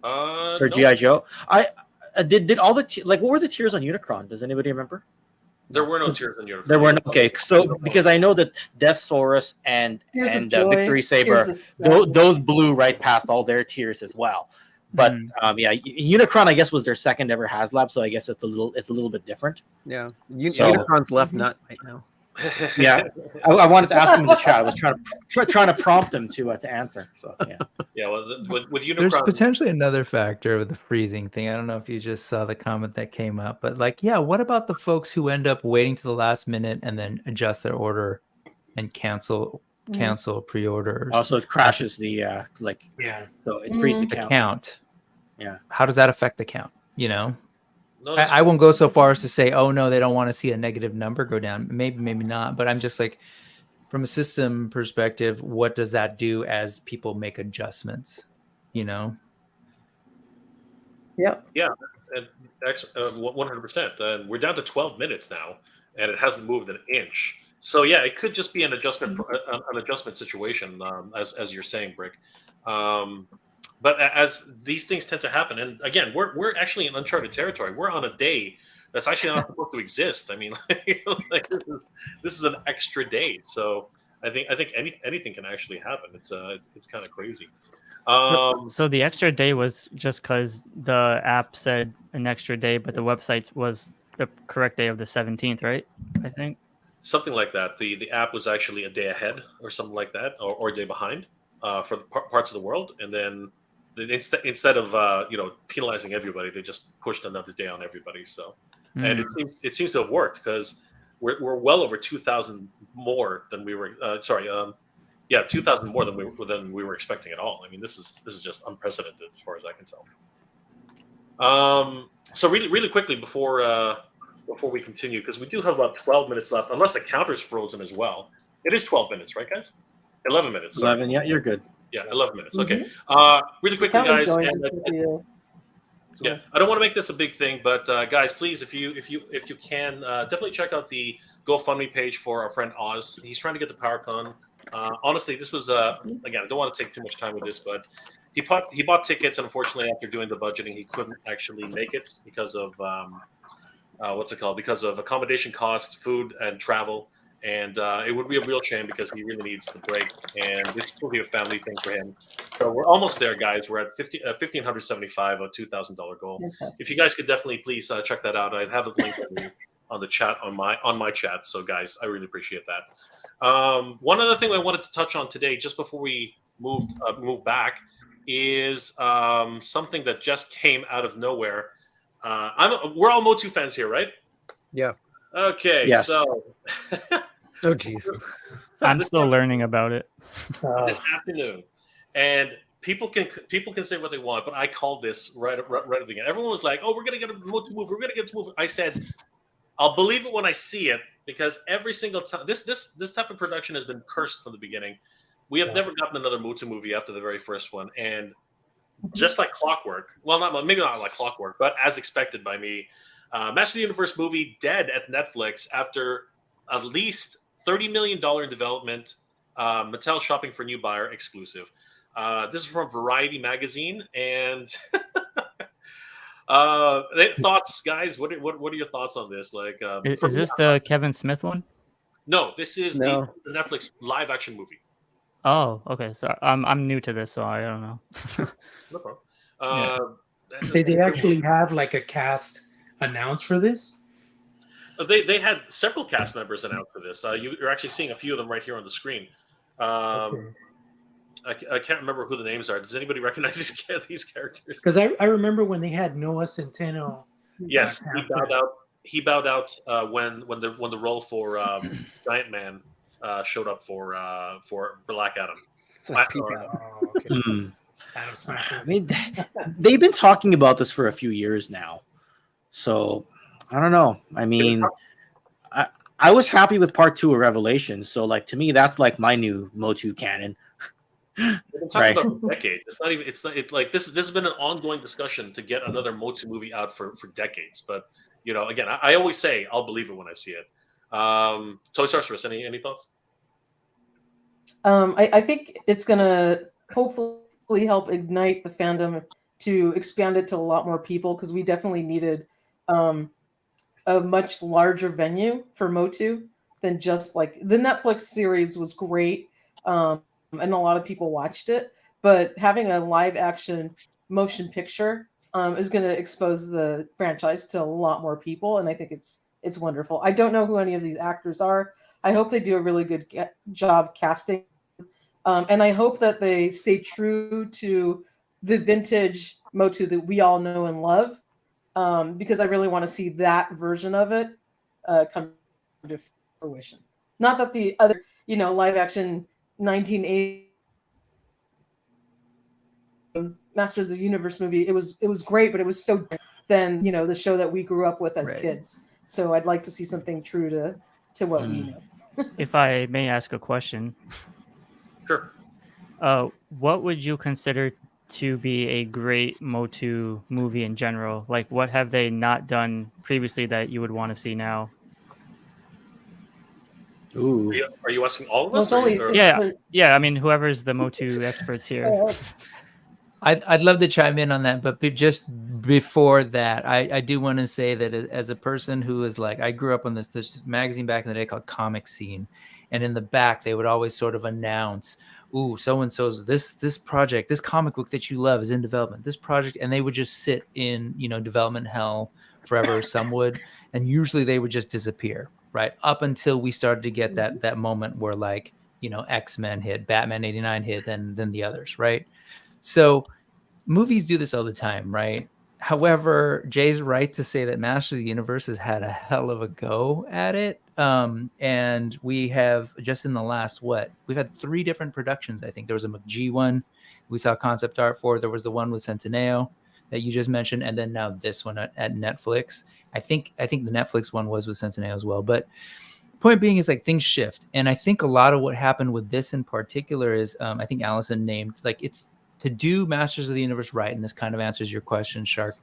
For No. G.I. Joe? I did all the what were the tiers on Unicron? Does anybody remember? There were no tiers on Unicron. There were no. Okay, so because I know that Deathsaurus and Victory Saber, those blew right past all their tiers as well. But Unicron, I guess, was their second ever HasLab, so I guess it's a little bit different. Yeah, Unicron's left nut right now. Yeah, I wanted to ask him in the chat. I was trying to prompt him to answer. So yeah. Yeah, well, with Unicron, There's potentially another factor with the freezing thing. I don't know if you just saw the comment that came up, but what about the folks who end up waiting to the last minute and then adjust their order and cancel pre-orders? Also, it crashes the so it freezes the count. Yeah. How does that affect the count? I won't go so far as to say, oh no, they don't want to see a negative number go down. Maybe not. But I'm just from a system perspective, what does that do as people make adjustments? Yeah. Yeah, that's 100%. We're down to 12 minutes now, and it hasn't moved an inch. So yeah, it could just be an adjustment situation, as you're saying, Brick. But as these things tend to happen, and again, we're actually in uncharted territory. We're on a day that's actually not supposed to exist. I mean, like, this is an extra day. So I think anything can actually happen. It's kind of crazy. So the extra day was just because the app said an extra day, but the website was the correct day of the 17th, right? I think. Something like that. The app was actually a day ahead or something like that, or a day behind for the parts of the world. And then instead of penalizing everybody, they just pushed another day on everybody. So, and it seems to have worked because we're well over 2,000 more than we were. 2,000 more than we were expecting at all. I mean, this is just unprecedented as far as I can tell. So really quickly before we continue, because we do have about 12 minutes left, unless the counter's frozen as well. It is 12 minutes, right, guys? 11 minutes. Sorry. 11. Yeah, you're good. Yeah, 11 minutes. Okay. Really quickly, Counter's guys. going And, to you. yeah, I don't want to make this a big thing, but guys, please, if you can, definitely check out the GoFundMe page for our friend Oz. He's trying to get to PowerCon. Honestly, this was again, I don't want to take too much time with this, but he bought tickets, and unfortunately, after doing the budgeting, he couldn't actually make it because of because of accommodation costs, food, and travel. And it would be a real shame because he really needs the break, and this will be a family thing for him. So we're almost there, guys. We're at $1,575, a $2,000 goal. Fantastic. If you guys could definitely please check that out. I have a link on the chat on my chat. So guys, I really appreciate that. One other thing I wanted to touch on today, just before we move back, is something that just came out of nowhere. We're all MOTU fans here, right? Yeah. Okay. Yes. So. Oh, geez. I'm still learning about it. This afternoon, and people can say what they want, but I called this right at the beginning. Everyone was like, "Oh, we're gonna get a MOTU movie. We're gonna get a movie." I said, "I'll believe it when I see it," because every single time this type of production has been cursed from the beginning. We have never gotten another MOTU movie after the very first one, and just like clockwork. Well, maybe not like clockwork, but as expected by me, Master of the Universe movie dead at Netflix after at least $30 million in development. Mattel shopping for new buyer exclusive. This is from Variety magazine, and thoughts, guys. What are your thoughts on this? Like, Is this the Kevin Smith one? No, this is No. the Netflix live action movie. Oh, okay. So I'm new to this, so I don't know. No problem. They actually have like a cast announced for this? They had several cast members announced for this. You're actually seeing a few of them right here on the screen. Okay. I can't remember who the names are. Does anybody recognize these characters? Because I remember when they had Noah Centeno. Yes, he bowed out when the role for Giant Man showed up for Black Adam. It's like peep out. Oh, okay. Adam Smasher. I mean, they've been talking about this for a few years now. So I don't know. I mean, I was happy with part 2 of Revelations. So like to me, that's like my new MOTU canon. We've been talking about it for decades. It's like this has been an ongoing discussion to get another MOTU movie out for decades. But again, I always say I'll believe it when I see it. Toy Sorceress, any thoughts? I think it's gonna hopefully help ignite the fandom to expand it to a lot more people, because we definitely needed a much larger venue for MOTU than just like the Netflix series was great. And a lot of people watched it, but having a live action motion picture is going to expose the franchise to a lot more people, and I think it's wonderful. I don't know who any of these actors are. I hope they do a really good job casting, and I hope that they stay true to the vintage MOTU that we all know and love, because I really want to see that version of it come to fruition. Not that the other, live action 1980 Masters of the Universe movie, it was great, but it was so different than the show that we grew up with as kids. So I'd like to see something true to what we know. If I may ask a question. Sure. What would you consider to be a great MOTU movie in general? Like, what have they not done previously that you would want to see now? Ooh. Are you asking all of Well, us? it's only or- Yeah. I mean, whoever's the MOTU experts here. I'd love to chime in on that, but just before that, I do want to say that as a person who is like, I grew up on this magazine back in the day called Comic Scene, and in the back they would always sort of announce, "Ooh, so and so's this project, this comic book that you love is in development. This project," and they would just sit in development hell forever. Some would, and usually they would just disappear, right up until we started to get that moment where like X-Men hit, Batman '89 hit, then the others, right? So movies do this all the time, right? However, Jay's right to say that Masters of the Universe has had a hell of a go at it. And we have just in the last, we've had 3 different productions. I think there was a McG one we saw concept art for. There was the one with Centineo that you just mentioned. And then now this one at Netflix. I think the Netflix one was with Centineo as well. But point being is like things shift. And I think a lot of what happened with this in particular is I think Allison named like it's to do Masters of the Universe right, and this kind of answers your question, Shark.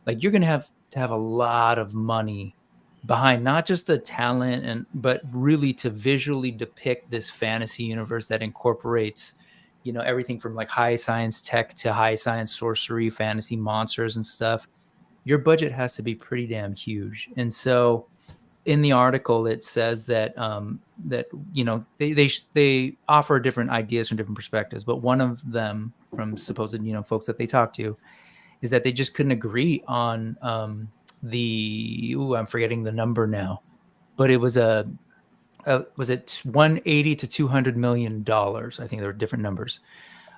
Like you're gonna have to have a lot of money behind not just the talent but really to visually depict this fantasy universe that incorporates everything from like high science tech to high science sorcery, fantasy monsters and stuff. Your budget has to be pretty damn huge. And so in the article it says that they offer different ideas from different perspectives, but one of them from supposed folks that they talked to is that they just couldn't agree on I'm forgetting the number now, but it was was it 180 to 200 million dollars? I think there were different numbers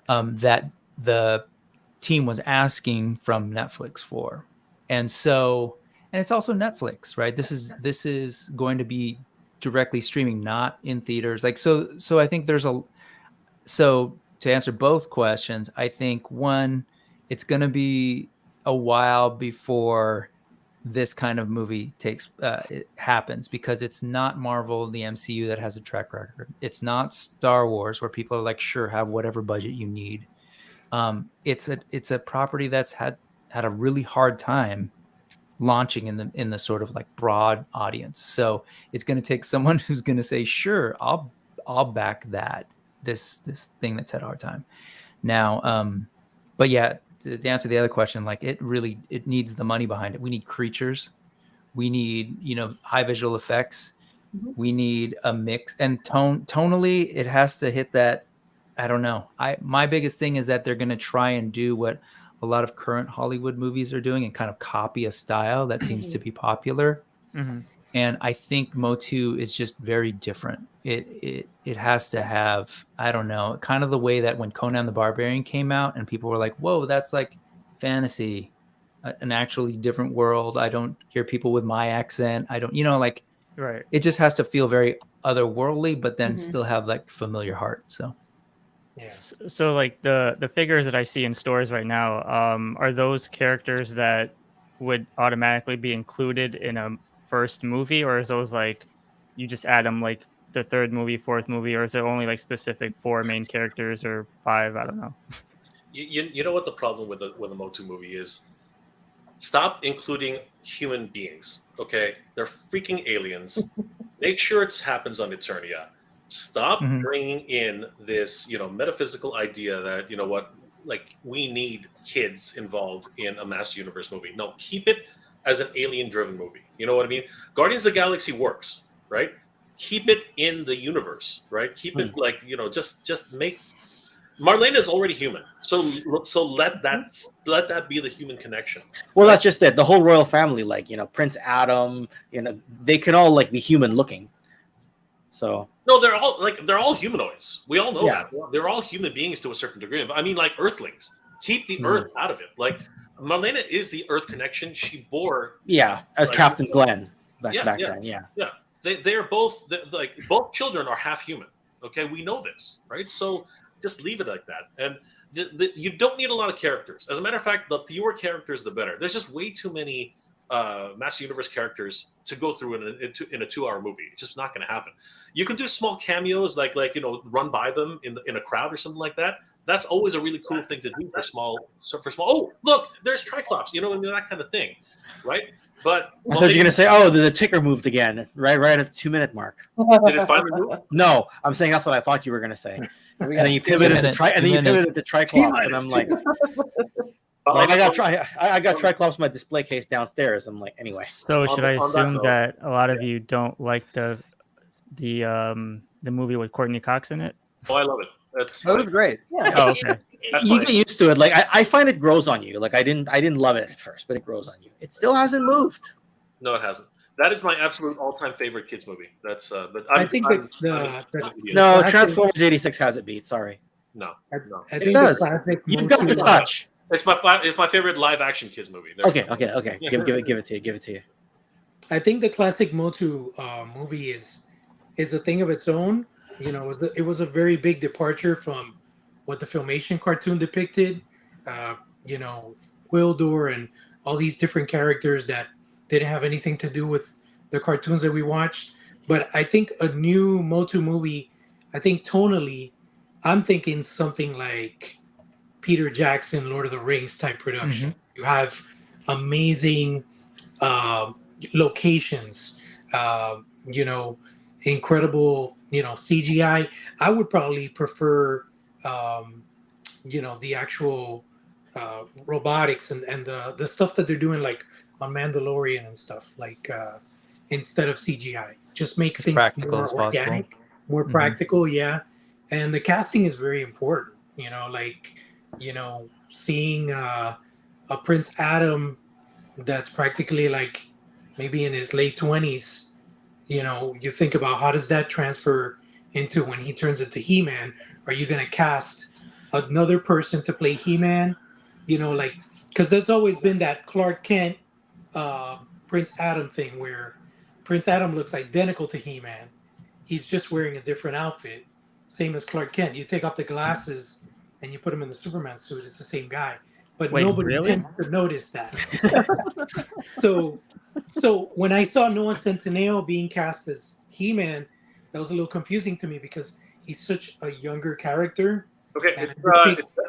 that the team was asking from Netflix for. And it's also Netflix, right? This is going to be directly streaming, not in theaters. Like so I think to answer both questions, I think one, it's going to be a while before this kind of movie it happens, because it's not Marvel, the MCU, that has a track record. It's not Star Wars, where people are like, sure, have whatever budget you need. It's a property that's had a really hard time launching in the sort of like broad audience. So it's going to take someone who's going to say, sure, I'll back this thing that's had a hard time. Now, but yeah, to answer the other question, like it needs the money behind it. We need creatures, we need high visual effects, we need a mix, and tonally it has to hit that. I don't know. My biggest thing is that they're going to try and do what a lot of current Hollywood movies are doing and kind of copy a style that seems to be popular. Mm-hmm. And I think MOTU is just very different. It has to have, I don't know, kind of the way that when Conan the Barbarian came out and people were like, whoa, that's like fantasy, an actually different world. I don't hear people with my accent. I don't, like, right. It just has to feel very otherworldly, but then still have like familiar heart. So. Yeah. So like the figures that I see in stores right now, are those characters that would automatically be included in a first movie, or is those like you just add them like the third movie, fourth movie, or is there only like specific 4 main characters or 5? I don't know. You know what the problem with the MOTU movie is? Stop including human beings. Okay, they're freaking aliens. Make sure it happens on Eternia. Stop bringing in this, metaphysical idea that, like we need kids involved in a Master Universe movie. No, keep it as an alien-driven movie. You know what I mean? Guardians of the Galaxy works, right? Keep it in the universe, right? Keep it like, just make. Marlena is already human, so let that be the human connection. Well, that's just it. The whole royal family, like Prince Adam, they can all like be human looking. So no, they're all humanoids. We all know that. They're all human beings to a certain degree. I mean, like Earthlings. Keep the Earth out of it. Like Marlena is the Earth connection. She bore as like, Captain Glenn back then. Yeah. They're both both children are half human. Okay, we know this, right? So just leave it like that. And you don't need a lot of characters. As a matter of fact, the fewer characters, the better. There's just way too many Master Universe characters to go through in a 2-hour movie. It's just not going to happen. You can do small cameos, like run by them in a crowd or something like that. That's always a really cool thing to do for small. Oh, look, there's Triclops. That kind of thing, right? But I thought you were gonna say, "Oh, the ticker moved again." Right at the 2-minute mark. did it finally move? No, I'm saying that's what I thought you were gonna say. And we And then you pivoted minutes, and then you 2 pivoted to Triclops, and I'm like, I got Triclops in my display case downstairs. I'm like, anyway. So should I on that assume note, that a lot of you don't like the movie with Courtney Cox in it? Oh, I love it. That's That was great. Yeah. Oh, okay. That's You funny. get used to it. Like I find it grows on you. Like I didn't love it at first, but it grows on you. It still hasn't moved. No, it hasn't. That is my absolute all-time favorite kids movie. That's but I think I'm- the No, classic- Transformers '86 has it beat. Sorry, no. I it think does. the classic You've got the Motu- touch. It's my favorite live-action kids movie. There you Okay. go. Give it to you. I think the classic Motu movie is a thing of its own. You know, it was a very big departure from what the Filmation cartoon depicted. You know, Wildor and all these different characters that didn't have anything to do with the cartoons that we watched. But I think a new Motu movie, I think tonally, I'm thinking something like Peter Jackson, Lord of the Rings type production. You have amazing locations, you know, incredible, you know, CGI. I would probably prefer, you know, the actual robotics and the stuff that they're doing, like on Mandalorian and stuff, like instead of CGI. Just make things practical more as possible. organic, more Mhm. practical, yeah. And the casting is very important, you know, like, you know, seeing a Prince Adam that's practically like maybe in his late 20s, you know, you think about how does that transfer into when he turns into He-Man? Are you going to cast another person to play He-Man? You know, like, because there's always been that Clark Kent, Prince Adam thing where Prince Adam looks identical to He-Man. He's just wearing a different outfit, same as Clark Kent. You take off the glasses and you put him in the Superman suit, it's the same guy. But Wait, nobody really? tends to notice that. So when I saw Noah Centineo being cast as He-Man, that was a little confusing to me because he's such a younger character. Okay, And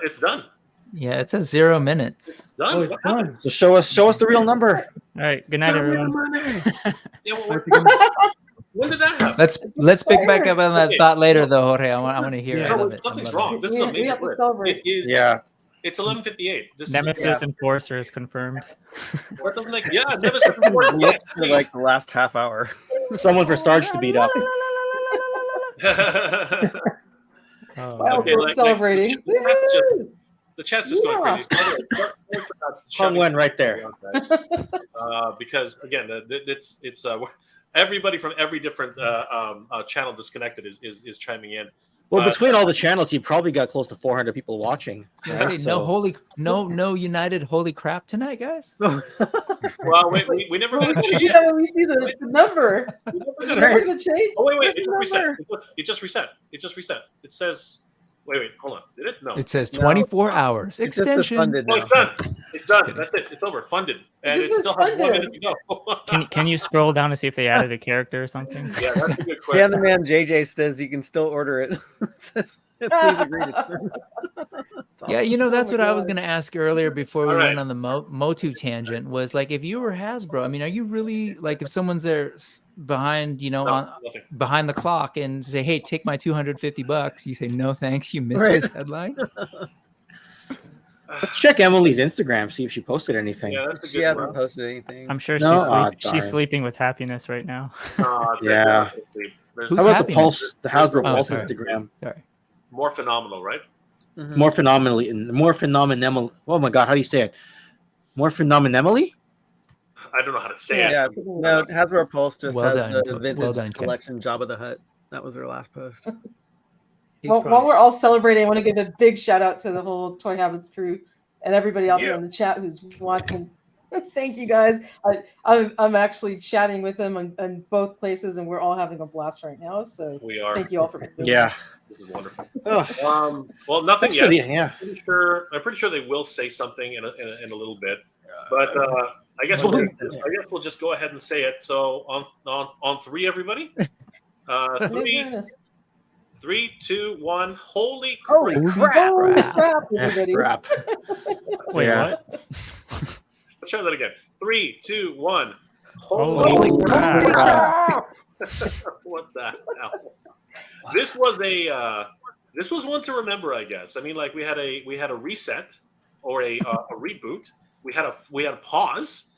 it's done. Yeah, it says 0 minutes. It's done. Oh, it's What happened? done. So show us the real number. All right. Good night, everyone. Yeah, when did that happen? Let's pick back up on that Okay. thought later, though, Jorge. I want to hear Yeah. it. I No, love it. something's I love wrong. This is a We major have to blip. celebrate. It is. Yeah. It's 11:58. This Nemesis Enforcer is confirmed. What doesn't like? Yeah, Nemesis Enforcer. Yes, For like the last half hour. Someone for Sarge to beat up. please. Oh, Wow, Okay, we're celebrating. The chat's just going crazy. Hung one right there. Because again, it's everybody from every different channel disconnected is chiming in. Well, between all the channels, you probably got close to 400 people watching. I right? say, So- no united holy crap tonight, guys. Well, we never got a change. Yeah, when we see the number, We never is got it a- never going to change? Oh wait, Where's it the just reset. number? It just reset. It just reset. It says, wait, hold on. Did it? No. It says No. 24 hours It's just extension. funded Oh, now. it's done. It's done. That's it. It's over. Funded, and This it is still has 1 funded. minute to go. Can you scroll down to see if they added a character or something? Yeah, that's a good Dan question. the Man JJ says you can still order it. Please agree to terms. That's Yeah, awesome. you know, that's Oh what my I was God. going to ask earlier before we All went right. on the MOTU tangent was like, if you were Hasbro, I mean, are you really like, if someone's there behind, you know, No, on, nothing. behind the clock and say, hey, take my $250, you say, no, thanks. You missed Right. the deadline. Let's check Emily's Instagram, see if she posted anything. Yeah, that's a She good hasn't one. posted anything. I'm sure No? she's, Ah, she's darn. sleeping with happiness right now. Yeah. There's Who's How about happiness? the Pulse, the Hasbro Oh, Pulse sorry. Instagram? Sorry. more phenomenal, right? Mhm. More phenomenal. Oh my God, how do you say it? More phenomenally? I don't know how to say Yeah, it. no, Hasbro Pulse just Well has done, the Well vintage done, Ken. collection Jabba the Hutt. That was her last post. He's Well, while probably- we're all celebrating, I want to give a big shout out to the whole Toy Habits crew and everybody out there Yeah. in the chat who's watching. Thank you guys. I'm actually chatting with them on both places, and we're all having a blast right now. So We are. thank you all for being here. Yeah. This is wonderful. Oh, Well, nothing thanks for yet. the, yeah. I'm pretty sure they will say something in a little bit, but I guess we'll just go ahead and say it. So on three, everybody. Thank Three, goodness. 3, 2, 1. Holy Holy crap! crap! Holy Crap. crap, Yeah, everybody. crap. Wait, Yeah. what? Let's try that again. 3, 2, 1. Holy crap. What the hell? This was one to remember, I guess. I mean, like we had a reset or a reboot. We had a pause,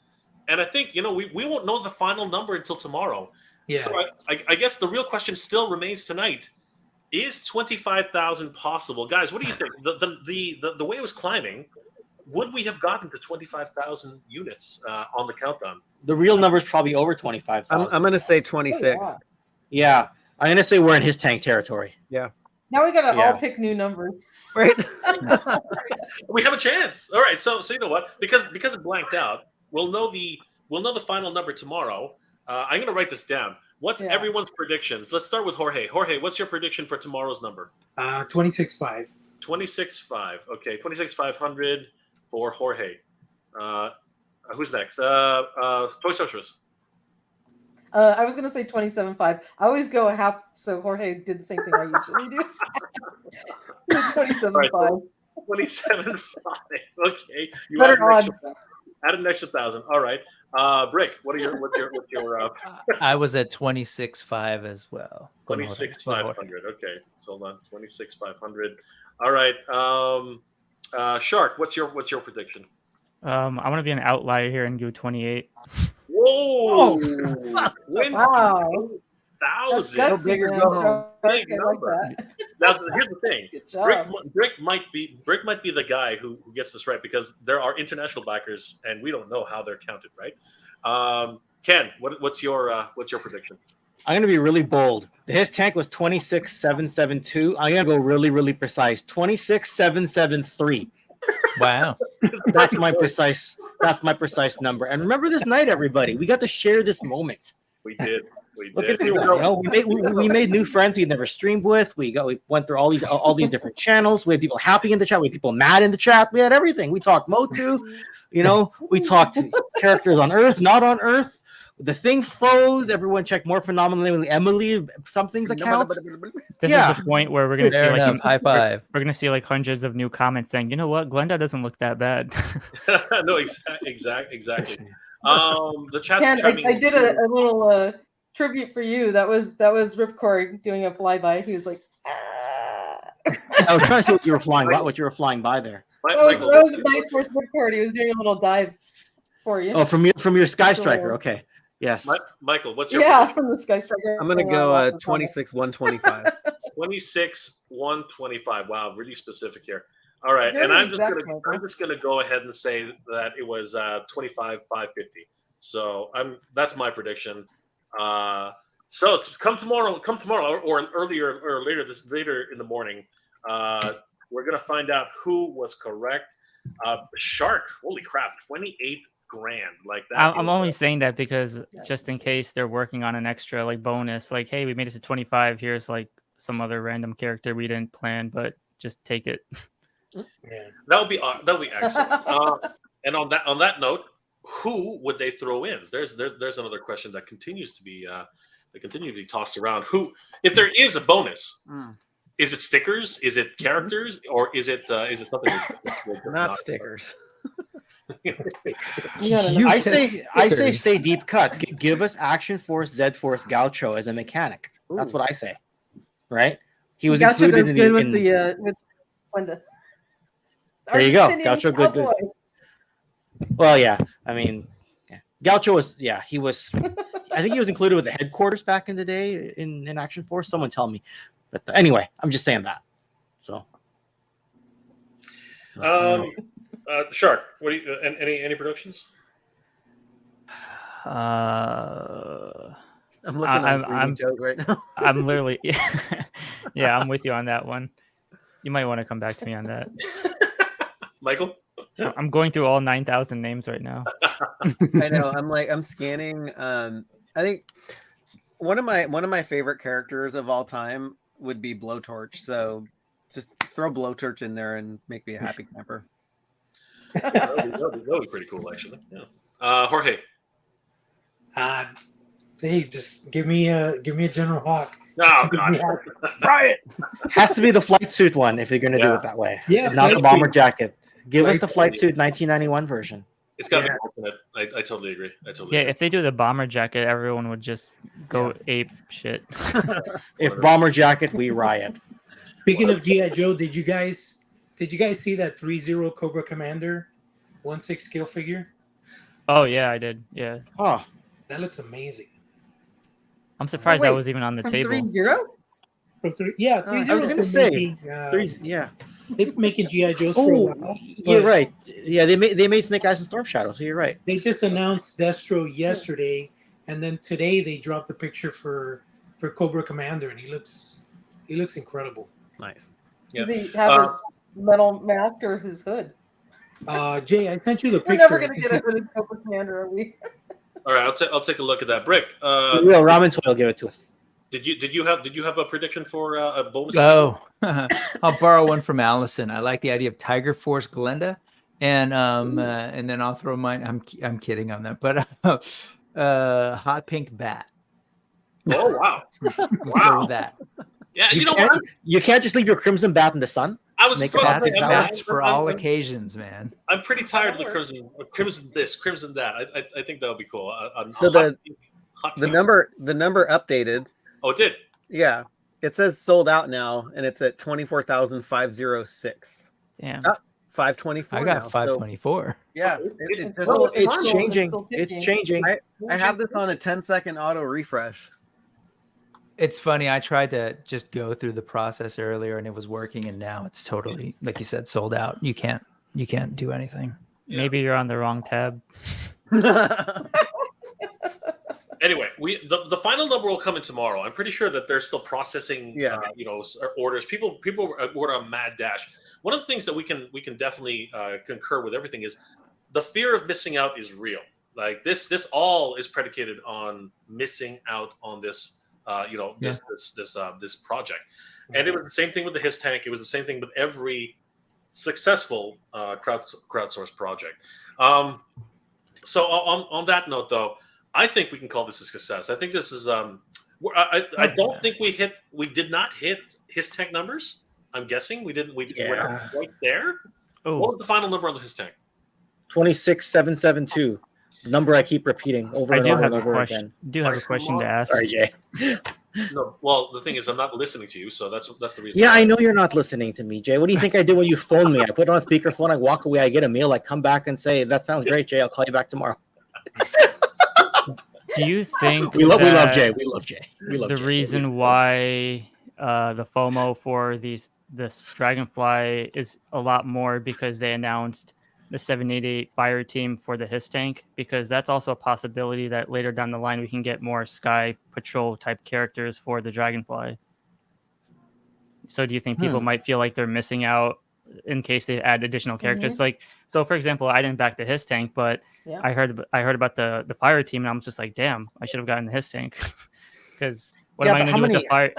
and I think we won't know the final number until tomorrow. Yeah. So I guess the real question still remains tonight: is 25,000 possible, guys? What do you think? The way it was climbing, would we have gotten to 25,000 units on the countdown? The real number is probably over 25,000. I'm going to say 26. Oh, Yeah, I'm going to say we're in his tank territory. Now we gotta Yeah. all pick new numbers. Right? We have a chance. All right, so you know what? Because it blanked out, we'll know the final number tomorrow. I'm going to write this down. What's Yeah. everyone's predictions? Let's start with Jorge. Jorge, what's your prediction for tomorrow's number? 26.5. 26.5. Okay, 26,500 for Jorge. Who's next? Toy Socialist. I was gonna say 27.5. I always go a half, so Jorge did the same thing I usually do. So 27.5. 27.5. Okay, you Better add an extra 1,000. All right, Brick. What's your I was at 26.5 as well. 26,500. Okay, so hold on, 26,500. All right, Shark. What's your prediction? I want to be an outlier here and do 28. Whoa! Wow. 20,000. That's Go gutsy, big or man. go home. Big I like number. that. Now, here's the thing. Good job. Brick might be the guy who gets this right, because there are international backers and we don't know how they're counted, right? Ken, what's your prediction? I'm going to be really bold. His tank was 26,772. I'm going to go really, really precise. 26,773. Wow. That's my precise number. And remember this night, everybody. We got to share this moment. We did. Look at that. We made new friends we never streamed with. We went through all these different channels. We had people happy in the chat. We had people mad in the chat. We had everything. We talked MOTU. We talked characters on Earth, not on Earth. The thing froze. Everyone checked more phenomenally Emily something's account. This Yeah. is the point where we're gonna see Fair like enough. High five. we're gonna see like hundreds of new comments saying, you know what, Glenda doesn't look that bad. No, exactly. The chat's Ken, chiming I did a little tribute for you. That was Ripcord doing a flyby. He was like, ah. I was trying to see what you were flying by there. That was Michael, Night Force Ripcord. He was doing a little dive for you. Oh, from your Sky Striker. Okay. Yes. Michael, what's your Yeah, prediction? from the Sky Striker. I'm going to go 26,125. 26,125. Wow, really specific here. All right, Very and I'm exact, just gonna go ahead and say that it was 25,550. So that's my prediction. So come tomorrow or earlier or later in the morning. We're gonna find out who was correct. Shark, holy crap, 28 grand, like that. I'm only saying that because just in case they're working on an extra like bonus, like, hey, we made it to 25. Here's like some other random character we didn't plan, but just take it. Yeah. That'll be excellent. And on that note, who would they throw in? There's another question that continues to be tossed around. Who, if there is a bonus, is it stickers? Is it characters? Or is it something? Not stickers. I say stay deep cut. Give us Action Force, Z Force, Gaucho as a mechanic. That's what I say. Right? He was Gaucho included goes in good the. with Glenda. There you go. Argentinian Gaucho good. cowboy. Well, yeah. I mean, Gaucho was. Yeah, he was. I think he was included with the headquarters back in the day in Action Force. Someone tell me. But anyway, I'm just saying that. So. Shark, what do you? Any predictions? I'm looking at Joe right now. I'm literally, yeah, I'm with you on that one. You might want to come back to me on that. Michael? I'm going through all 9,000 names right now. I know. I'm scanning. I think one of my favorite characters of all time would be Blowtorch. So just throw Blowtorch in there and make me a happy camper. That would be pretty cool, actually. Yeah. Jorge. Hey, just give me a General Hawk. Oh God! Try it. Has to be the flight suit one if you're going to do it that way. Yeah, not the flight bomber suit. jacket. Give us Flight the flight suit 1991 version. It's got to be ultimate. I totally agree. Yeah, if they do the bomber jacket, everyone would just go ape shit. If bomber jacket, we riot. Speaking of G.I. Joe, did you guys see that 3-0 Cobra Commander 1/6 scale figure? Oh yeah, I did. Yeah. Oh, That looks amazing. I'm surprised that was even on the From table. 3-0? From 3-0. I was gonna say making, they've been making G.I. Joes for a Oh, while. you're right. Yeah, they made Snake Eyes and Storm Shadow. So you're right. They just announced Destro yesterday, and then today they dropped the picture for Cobra Commander, and he looks incredible. Nice. Yeah. Does he have his metal mask or his hood? Jay, I sent you the We're picture. never going to get a hooded Cobra Commander, are we? All right, I'll take a look at that. Brick. We will. Ramen Toy will give it to us. Did you have a prediction for a bonus? Oh, I'll borrow one from Allison. I like the idea of Tiger Force Glenda, and then I'll throw mine. I'm kidding on that, but hot pink bat. Oh wow! Let's go with that. Yeah, you know what? You can't just leave your Crimson Bat in the sun. I was Make so- Bats for all occasions, man. I'm pretty tired of the crimson this, crimson that. I think that would be cool. So the number updated. Oh, it did. Yeah, it says sold out now, and it's at 24,506. Damn. 524. I got 524. Yeah, It's It's changing. still It's ticking. changing. I have this on a 10-second auto refresh. It's funny. I tried to just go through the process earlier, and it was working, and now it's totally, like you said, sold out. You can't do anything. Yeah. Maybe you're on the wrong tab. Anyway, the final number will come in tomorrow. I'm pretty sure that they're still processing, orders. People order a mad dash. One of the things that we can definitely concur with everything is the fear of missing out is real. Like this all is predicated on missing out on this, this project. And it was the same thing with the His Tank. It was the same thing with every successful crowdsourced project. So on that note, though, I think we can call this a success. I think this is. I don't think we did not hit His Tank numbers. I'm guessing we didn't. We're not right there. Oh. What was the final number on the His Tank? 26772. Number I keep repeating over and over and over again. Do have a question to ask. Sorry, Jay. No. Well, the thing is, I'm not listening to you, so that's the reason. Yeah, I know you're not listening to me, Jay. What do you think I do when you phone me? I put it on speakerphone. I walk away. I get a mail. I come back and say, "That sounds great, Jay. I'll call you back tomorrow." Do you think we love Jay? We love Jay. We love the Jay. reason why the FOMO for this Dragonfly is a lot more because they announced the 788 fire team for the His Tank? Because that's also a possibility that later down the line we can get more Sky Patrol type characters for the Dragonfly. So do you think people might feel like they're missing out in case they add additional characters? Mm-hmm. Like, so for example, I didn't back the His Tank, but I heard about the fire team, and I'm just like, damn, I should have gotten the His Tank. Because what am I going to do with the fire?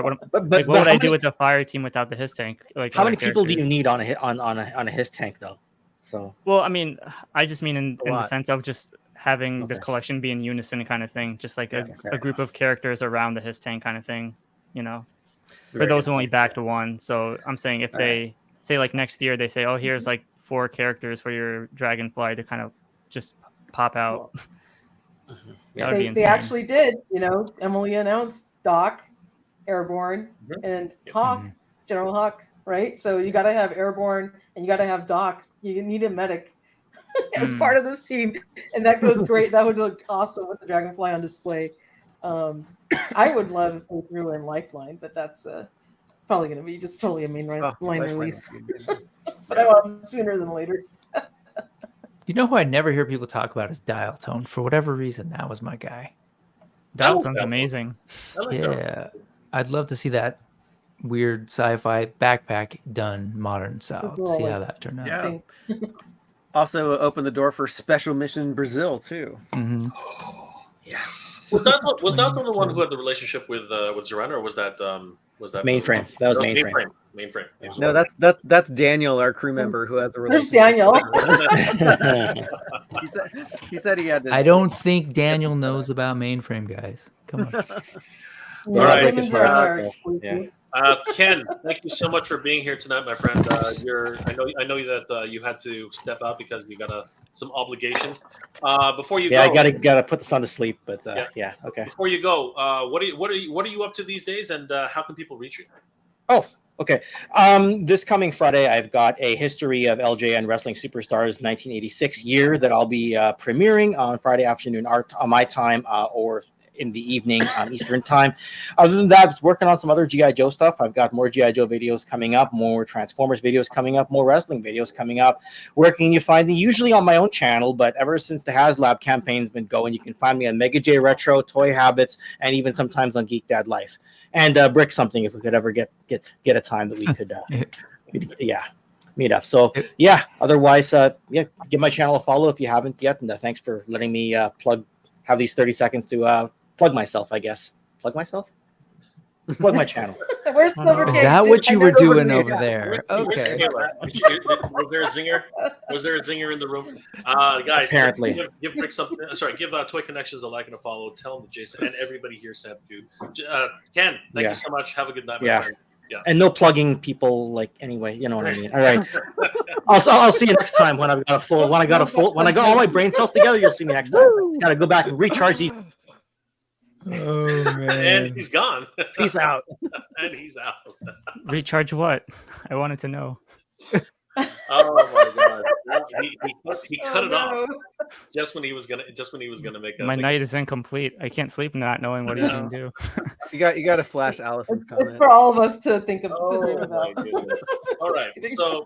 What would I do with the fire team without the His Tank? Like, how many people do you need on a His Tank though? So well, I mean, I just mean in the sense of just having the collection be in unison kind of thing, just like a group of characters around the His Tank kind of thing, you know. For those who only backed one. So I'm saying if they say like next year they say, oh, here's like 4 characters for your Dragonfly to kind of just pop out. That would be insane. They actually did. You know, Emily announced Doc, Airborne, and Hawk, General Hawk, right? So you got to have Airborne and you got to have Doc. You need a medic as part of this team, and that goes great. That would look awesome with the Dragonfly on display. I would love if they threw in Lifeline, but that's probably going to be just totally a mainline release. But I want it sooner than later. You know who I never hear people talk about is Dial Tone. For whatever reason, that was my guy. Dial Tone's amazing. Yeah, I'd love to see that weird sci-fi backpack done modern style. See how that turned out. Yeah. Also opened the door for Special Mission Brazil too. Mm-hmm. Yes. Was that the one who had the relationship with Zorana, or was that Mainframe? That was Mainframe. Mainframe. No, that's Daniel, our crew member, who has a relationship. Daniel. he said he had to. I don't think Daniel knows about Mainframe, guys. Come on. All right. Ken, thank you so much for being here tonight, my friend. I know that you had to step out because you got some obligations. Before you go, I gotta put the son to sleep. But yeah, okay. Before you go, what are you up to these days, and how can people reach you? Oh, okay. This coming Friday, I've got a history of LJN Wrestling Superstars 1986 year that I'll be premiering on Friday afternoon on my time, or in the evening on Eastern time. Other than that, I was working on some other G.I. Joe stuff. I've got more G.I. Joe videos coming up, more Transformers videos coming up, more wrestling videos coming up. Where can you find me? Usually on my own channel, but ever since the HasLab campaign's been going, you can find me on Mega J Retro, Toy Habits, and even sometimes on Geek Dad Life. And Brick Something, if we could ever get a time that we could meet up. So yeah, otherwise give my channel a follow if you haven't yet, and thanks for letting me have these 30 seconds to plug myself, I guess. Plug myself? Plug my channel. Where's Silver Is Cage? that what you were doing over Yeah. there? Okay. Was there a zinger? Was there a zinger in the room? Guys, Apparently. give Rick something. Give Toy Connections a like and a follow. Tell them that Jason and everybody here said, dude. Ken, thank you so much. Have a good night, my friend. Yeah. And no plugging people, like, anyway, you know what I mean. All right. I'll see you next time when I got all my brain cells together. You'll see me next time. Gotta go back and recharge these. Oh man. And he's gone. Peace out. And he's out. Recharge what? I wanted to know. Oh my god. He cut it off just when he was gonna make My night is incomplete. I can't sleep not knowing what he can do. You got to flash Allison's comment. It's for all of us to think of. Oh my goodness. All right. So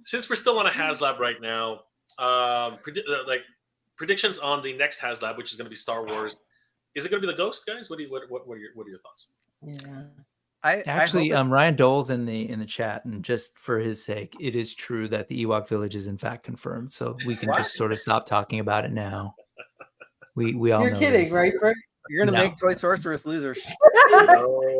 since we're still on a HasLab right now, predictions on the next HasLab, which is going to be Star Wars. Is it going to be the Ghost, guys? What are your thoughts? Yeah. Actually, Ryan Dole's in the chat, and just for his sake, it is true that the Ewok Village is in fact confirmed, so we can just sort of stop talking about it now. We all You're know kidding, this. right, Brick? You're gonna make Toy Sorceress losers.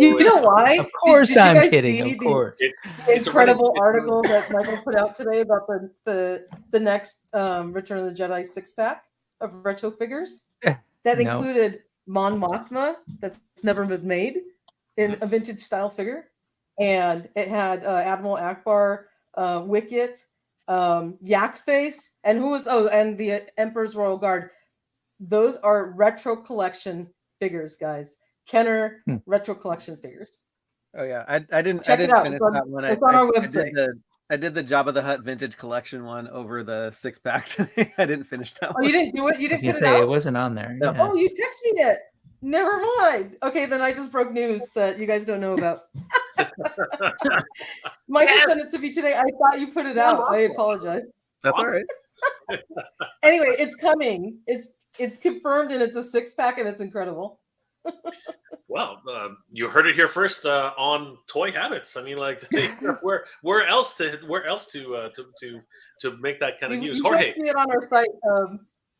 You know why? Of course, Did you I'm guys kidding. see Of course. The incredible article that Michael put out today about the next Return of the Jedi 6-pack of retro figures that included Mon Mothma that's never been made in a vintage style figure, and it had Admiral Akbar, Wicket, Yak Face, and and the Emperor's Royal Guard. Those are retro collection figures, guys. Kenner retro collection figures. Oh yeah, I didn't Check it out. finish It's that one. on our website. I did the Jabba the Hutt vintage collection one over the 6-pack today. I didn't finish that one. You didn't do it? You didn't I put was it gonna say out? it wasn't on there. No. Yeah. Oh, you texted me it. Never mind. Okay, then I just broke news that you guys don't know about. Michael sent it to me today. I thought you put it out. I apologize. That's all right. Anyway, it's coming. It's confirmed, and it's a 6-pack, and it's incredible. Well, you heard it here first on Toy Habits. I mean, like, where else to make that kind of news? You Jorge, will see it on our site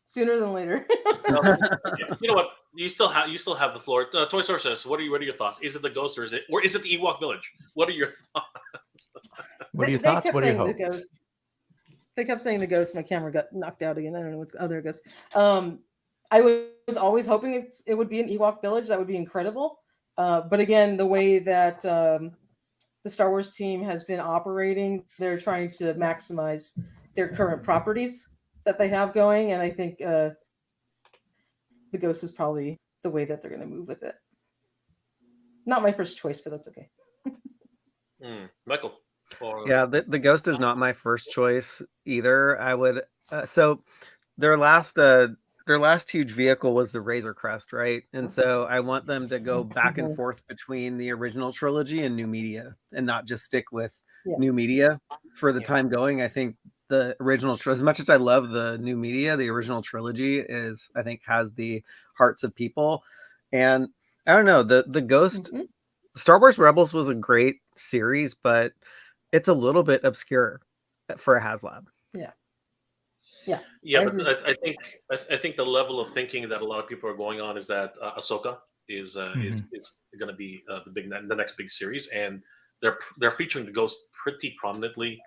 sooner than later. You know what? You still have the floor. Toy Sources, what are your thoughts? Is it the Ghost or is it the Ewok Village? What are your thoughts? What are your thoughts? What are your hopes? They kept saying the Ghost. My camera got knocked out again. I don't know what's. Oh, there it goes. I was always hoping it would be an Ewok Village. That would be incredible. But again, the way that the Star Wars team has been operating, they're trying to maximize their current properties that they have going, and I think the Ghost is probably the way that they're going to move with it. Not my first choice, but that's okay. Michael. Yeah, the Ghost is not my first choice either. I would so their last huge vehicle was the Razor Crest, right? And so I want them to go back and forth between the original trilogy and new media, and not just stick with new media for the time going. I think the original, as much as I love the new media, the original trilogy has the hearts of people. And I don't know, the Ghost, Star Wars Rebels was a great series, but it's a little bit obscure for a HasLab. Yeah, but I think the level of thinking that a lot of people are going on is that Ahsoka is going to be the next big series, and they're featuring the Ghost pretty prominently.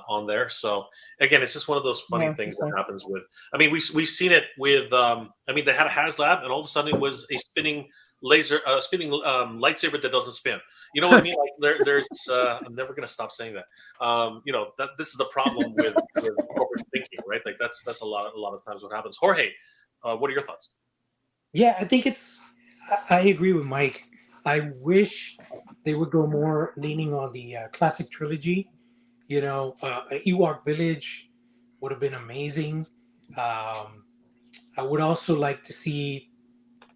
On there. So again, it's just one of those funny things that happens with. I mean, we've seen it with. They had a HasLab, and all of a sudden it was a spinning lightsaber that doesn't spin. You know what I mean? Like there's I'm never gonna stop saying that. That this is the problem with corporate thinking, right? Like that's a lot of times what happens. Jorge, what are your thoughts? Yeah, I think I agree with Mike. I wish they would go more leaning on the classic trilogy. Ewok Village would have been amazing. I would also like to see,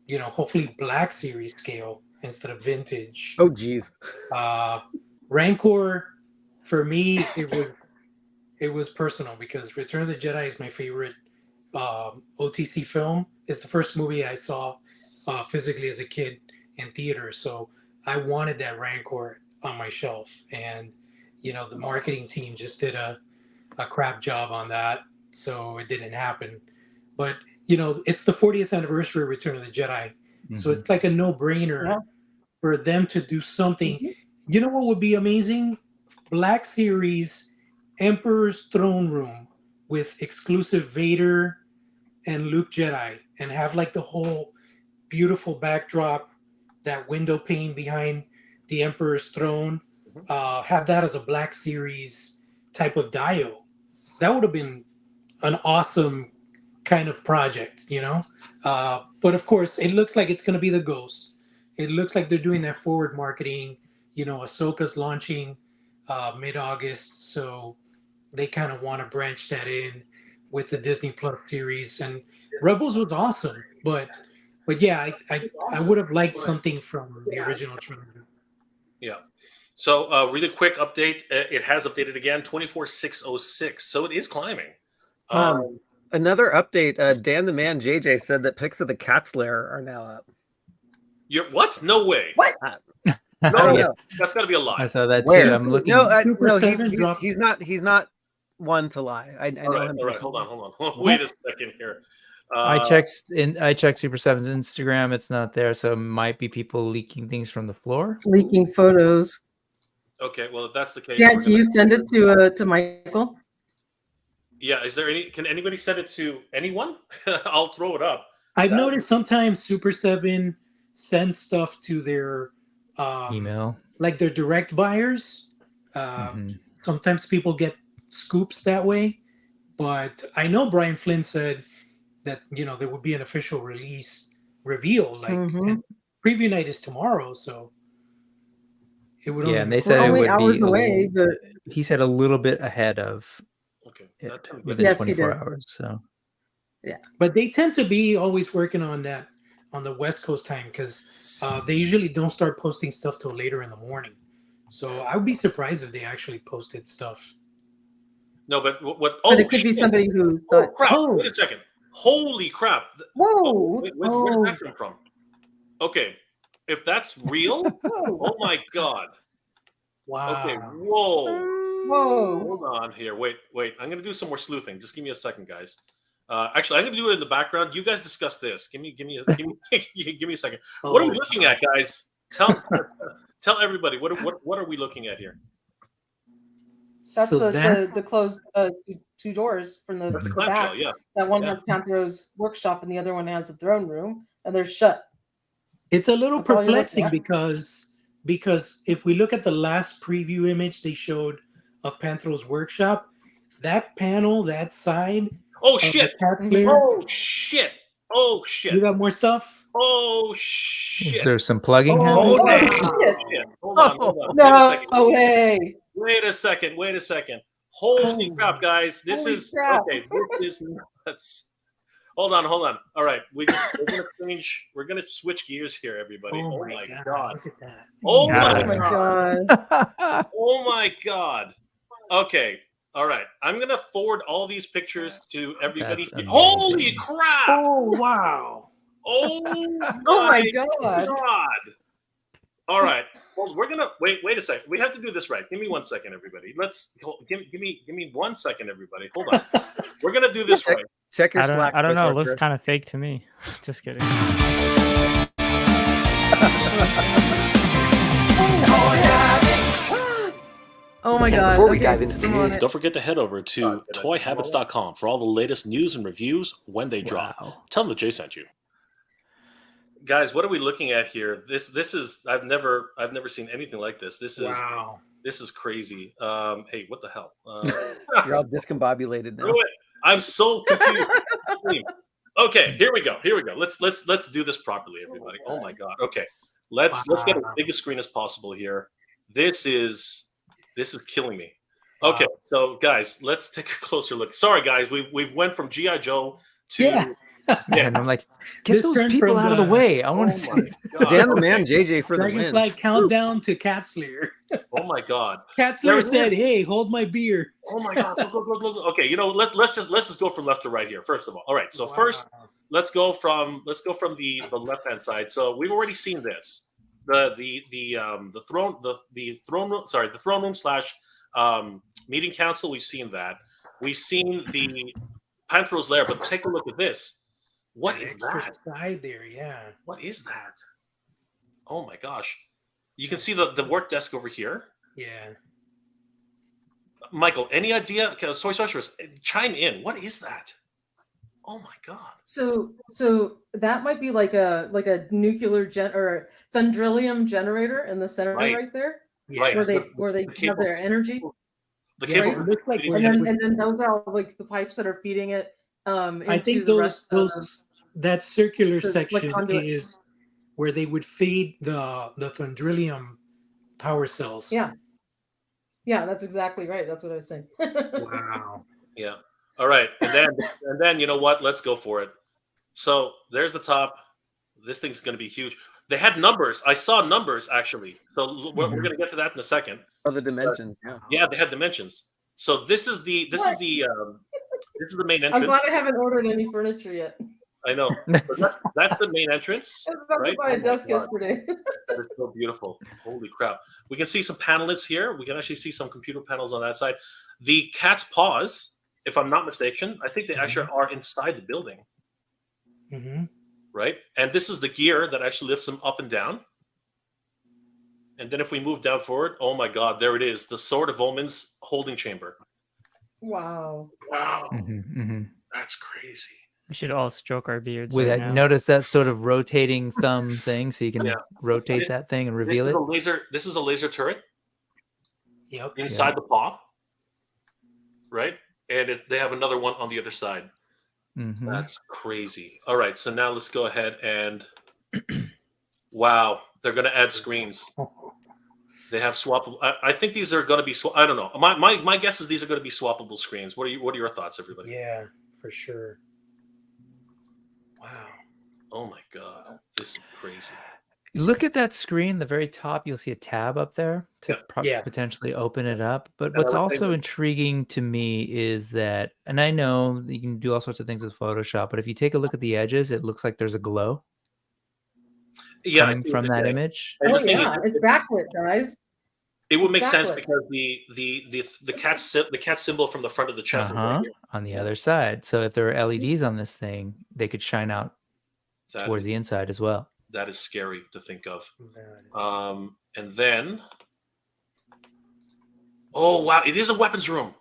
hopefully Black Series scale instead of vintage. Oh, geez. Rancor, for me, it was personal because Return of the Jedi is my favorite OTC film. It's the first movie I saw physically as a kid in theaters, so I wanted that Rancor on my shelf, and the marketing team just did a crap job on that, so it didn't happen. But it's the 40th anniversary of Return of the Jedi, so it's like a no-brainer for them to do something. You know what would be amazing? Black Series Emperor's Throne Room with exclusive Vader and Luke Jedi, and have like the whole beautiful backdrop, that window pane behind the Emperor's throne. Have that as a Black Series type of dial. That would have been an awesome kind of project, but of course it looks like it's going to be the Ghost. It looks like they're doing that forward marketing. Ahsoka's launching mid-August, so they kind of want to branch that in with the Disney Plus series. And Rebels was awesome, but yeah, I would have liked something from the original trilogy. Yeah. So really quick update. It has updated again, 24,606. So it is climbing. Another update. Dan the Man JJ said that pics of the Cat's Lair are now up. What? No way. What? No, that's got to be a lie. I saw that Where? too. I'm looking. No, he's not one to lie. I know him. All right, hold on. Wait a second here. I checked Super 7's Instagram. It's not there, so it might be people leaking things from the floor. Leaking photos. Okay, well, if that's the case, Yeah, can you send it to Michael? Yeah, can anybody send it to anyone? I'll throw it up. I've noticed sometimes Super 7 sends stuff to their email, like their direct buyers. Sometimes people get scoops that way, but I know Brian Flynn said that there would be an official release reveal, like and preview night is tomorrow, so it would only and they said it would hours be away, but he said a little bit ahead of within 24 hours. So yeah, but they tend to be always working on that on the West Coast time, because they usually don't start posting stuff till later in the morning. So I would be surprised if they actually posted stuff. No, but what? But it could be somebody who thought. Oh, crap! Wait a second. Holy crap! Whoa! Where did that come from? Okay, if that's real, oh my god! Wow! Okay, whoa! Hold on here. Wait. I'm gonna do some more sleuthing. Just give me a second, guys. Actually, I'm gonna do it in the background. You guys discuss this. Give me a second. What are we looking at, guys? Tell everybody what are we looking at here? That's the closed two doors from the back. Shell, yeah. That one has Panthero's workshop, and the other one has the throne room, and they're shut. It's a little perplexing because if we look at the last preview image they showed of Panthero's workshop, that panel, that side. Oh shit! Oh shit! You got more stuff? Oh shit! Is there some plugging happening? Shit. Hold on. No way. Wait a second. Holy crap, guys! This is nuts. Hold on. All right, we're gonna switch gears here, everybody. Oh my god! Look at that. Oh my god! Oh my god! Okay. All right, I'm gonna forward all these pictures to everybody. Holy crap! Oh wow! Oh my god! All right, well, we're gonna wait a second. We have to do this right. Give me 1 second, everybody. Give me 1 second, everybody. Hold on. We're gonna do this right. Check your Slack. I don't know. It looks kind of fake to me. Just kidding. Oh my god. Before we dive into the news, don't forget to head over to toyhabits.com for all the latest news and reviews when they drop. Tell them that Jay sent you. guys, what are we looking at here? This is I've never seen anything like this. This is crazy. Hey, what the hell? You're all discombobulated now. I'm so confused. Okay, here we go. Let's do this properly, everybody. Oh my god. Okay, let's get as big a screen as possible here. This is killing me. Okay, so guys, let's take a closer look. Sorry, guys, we've went from GI Joe to And I'm like, get those people out of the way. I want to see. Dan the man, JJ for the win. Dragonfly countdown to Cat Slayer. Oh my god. Cat Slayer said, "Hey, hold my beer." Oh my god. Look. Okay, let's just go from left to right here. First of all. All right. So first, let's go from the left-hand side. So we've already seen this. The throne room / meeting council. We've seen that. We've seen the Panthero's Lair, but take a look at this. What is that? Side there, yeah. What is that? Oh my gosh. You can see the work desk over here. Yeah. Michael, any idea? Okay, Soy Sorceress, chime in. What is that? Oh my god. So that might be like a nuclear or a thundrillium generator in the center right there. Right. Where they have their energy. The cable. It looks like and then those are like the pipes that are feeding it. I think that circular section is where they would feed the thundrillium power cells. Yeah, that's exactly right. That's what I was saying. Wow. Yeah. All right, and then you know what? Let's go for it. So there's the top. This thing's going to be huge. They had numbers. I saw numbers actually. So we're going to get to that in a second. Oh, the dimensions. Yeah, they had dimensions. So this is the main entrance. I'm glad I haven't ordered any furniture yet. I know. That's the main entrance. I was about to buy a desk yesterday. That is so beautiful. Holy crap. We can see some panelists here. We can actually see some computer panels on that side. The cat's paws, if I'm not mistaken, I think they actually are inside the building. Mm-hmm. Right? And this is the gear that actually lifts them up and down. And then if we move down forward, oh my god, there it is. The Sword of Omen's holding chamber. Wow. That's crazy. We should all stroke our beards. With right that, now. notice that sort of rotating thumb thing, so you can rotate that thing and reveal it. This is a laser turret. Yep. Inside the paw. Right? And they have another one on the other side. Mm-hmm. That's crazy. All right, so now let's go ahead and wow, they're going to add screens. They have swappable. I think these are going to be. I don't know. My guess is these are going to be swappable screens. What are your thoughts, everybody? Yeah, for sure. Wow. Oh my god, this is crazy. Look at that screen, the very top. You'll see a tab up there to potentially open it up. But what's also intriguing to me is that, and I know you can do all sorts of things with Photoshop, but if you take a look at the edges, it looks like there's a glow. Coming from that image. Oh yeah, it's backlit, guys. It would make sense because the cat symbol from the front of the chest is right here. On the other side. So if there are LEDs on this thing, they could shine out towards the inside as well. That is scary to think of. And then, oh wow, it is a weapons room.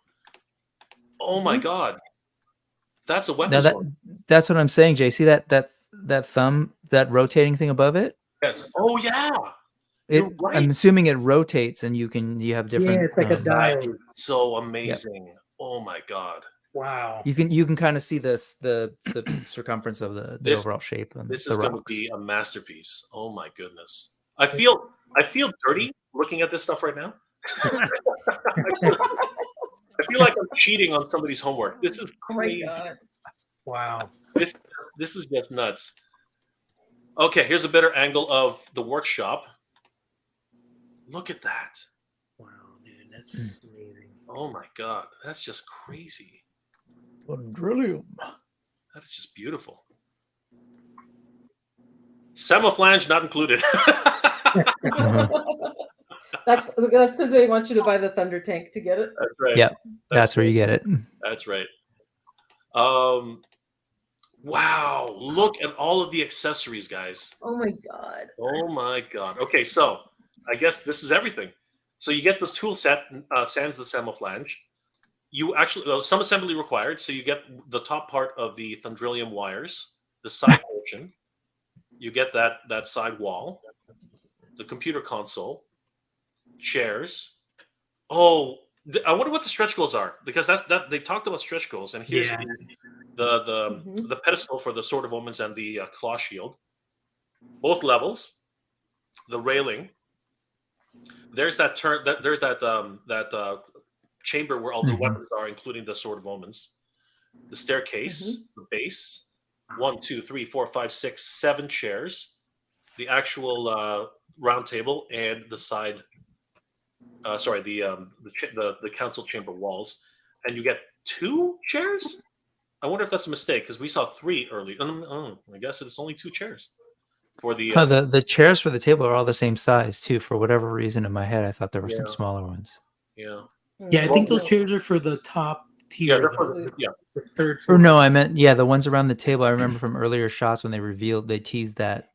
Oh my god, that's a weapons room. That's what I'm saying, Jay. See that thumb, that rotating thing above it? Yes. Oh yeah. Right. I'm assuming it rotates, and you have different. Yeah, it's like a dial. So amazing. Yep. Oh my god. Wow. You can kind of see the circumference of the overall shape. This is going to be a masterpiece. Oh my goodness. I feel dirty looking at this stuff right now. I feel like I'm cheating on somebody's homework. This is crazy. Wow. This is just nuts. Okay, here's a better angle of the workshop. Look at that. Wow, dude, that's amazing. Oh my god, that's just crazy. Quadrillium. That is just beautiful. Semiflange not included. That's because they want you to buy the Thunder Tank to get it. That's right. Yeah, that's where you get it. That's right. Wow, look at all of the accessories, guys. Oh my god. Oh my god. Okay, so I guess this is everything. So you get this tool set, sans the semiflange. You actually, some assembly required, so you get the top part of the Thundrillium wires, the side portion. you get that side wall, the computer console, chairs. Oh, I wonder what the stretch goals are, because that they talked about stretch goals, and here's the pedestal for the Sword of Omens and the claw shield. Both levels, the railing. There's that chamber where all the weapons are, including the Sword of Omens. The staircase, the base, 1, 2, 3, 4, 5, 6, 7 chairs, the actual round table, and the side. The council chamber walls, and you get 2 chairs. I wonder if that's a mistake, because we saw 3 early. I guess it's only 2 chairs for the. The chairs for the table are all the same size too. For whatever reason, in my head, I thought there were some smaller ones. Yeah. Yeah, I think those chairs are for the top tier. The third. Or no, I meant the ones around the table. I remember from earlier shots when they teased that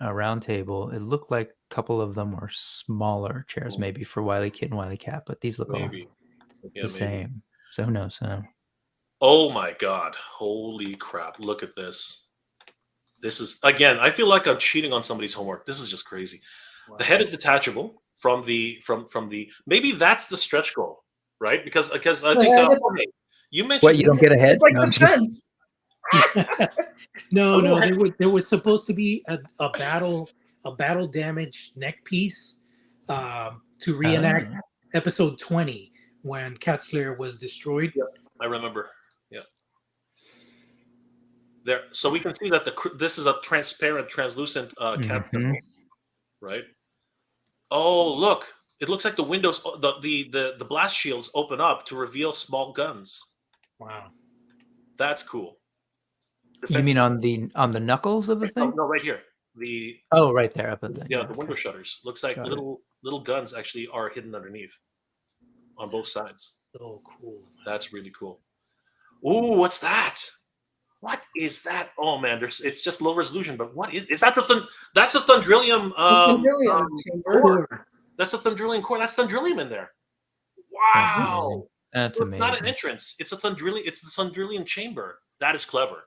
round table. It looked like a couple of them were smaller chairs, maybe for Wily Kid and Wily Cat, but these look all the same. So who knows? Oh my God! Holy crap! Look at this. This is, again, I feel like I'm cheating on somebody's homework. This is just crazy. Wow. The head is detachable from the maybe that's the stretch goal, right? Because I think you mentioned what, you don't get a head. It's like the fence. No. There was supposed to be a battle damaged neck piece to reenact episode 20 when Cat's Lair was destroyed. Yep, I remember. Yeah. There, so we can see that this is a transparent, translucent cat, right? Oh, look! It looks like the windows, the blast shields open up to reveal small guns. Wow, that's cool. You mean on the knuckles of the thing? No, right here. Right there up at the the window shutters. Looks like little guns actually are hidden underneath on both sides. So cool. That's really cool. Ooh, what's that? What is that? Oh man, it's just low resolution. But what is that? That's the Thundrillium. Core. That's the Thundrillium core. That's Thundrillium in there. Wow, that's amazing. Not an entrance. It's a Thundrillium. It's the Thundrillium chamber. That is clever.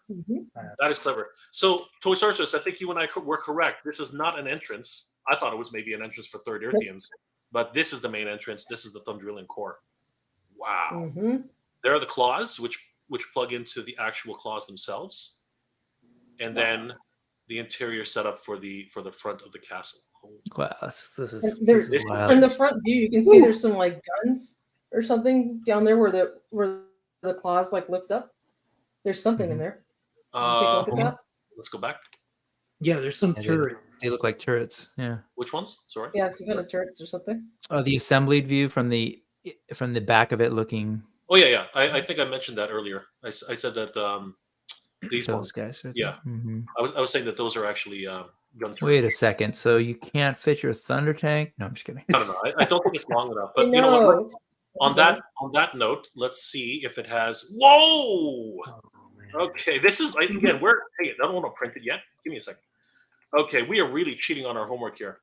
That is clever. So, Toy Sorceress, I think you and I were correct. This is not an entrance. I thought it was maybe an entrance for Third Earthians, but this is the main entrance. This is the Thundrillium core. Wow. There are the claws, which plug into the actual claws themselves, and then the interior setup for the front of the castle. Wow, this is wild. From the front view, you can see there's some like guns or something down there where the claws like lift up. There's something in there. Take a look at that. Let's go back. Yeah, there's some turrets. They look like turrets. Yeah. Which ones? Sorry. Yeah, some kind of turrets or something. Oh, the assembled view from the back of it looking. Oh yeah. I think I mentioned that earlier. I said that these guys. Right yeah. I was saying that those are actually gun turrets. Wait a second. So you can't fit your thunder tank? No, I'm just kidding. I don't know. I don't think it's long enough. But you know what? On that note, let's see if it has. Whoa! Okay, this is again. I don't want to print it yet. Give me a second. Okay, we are really cheating on our homework here.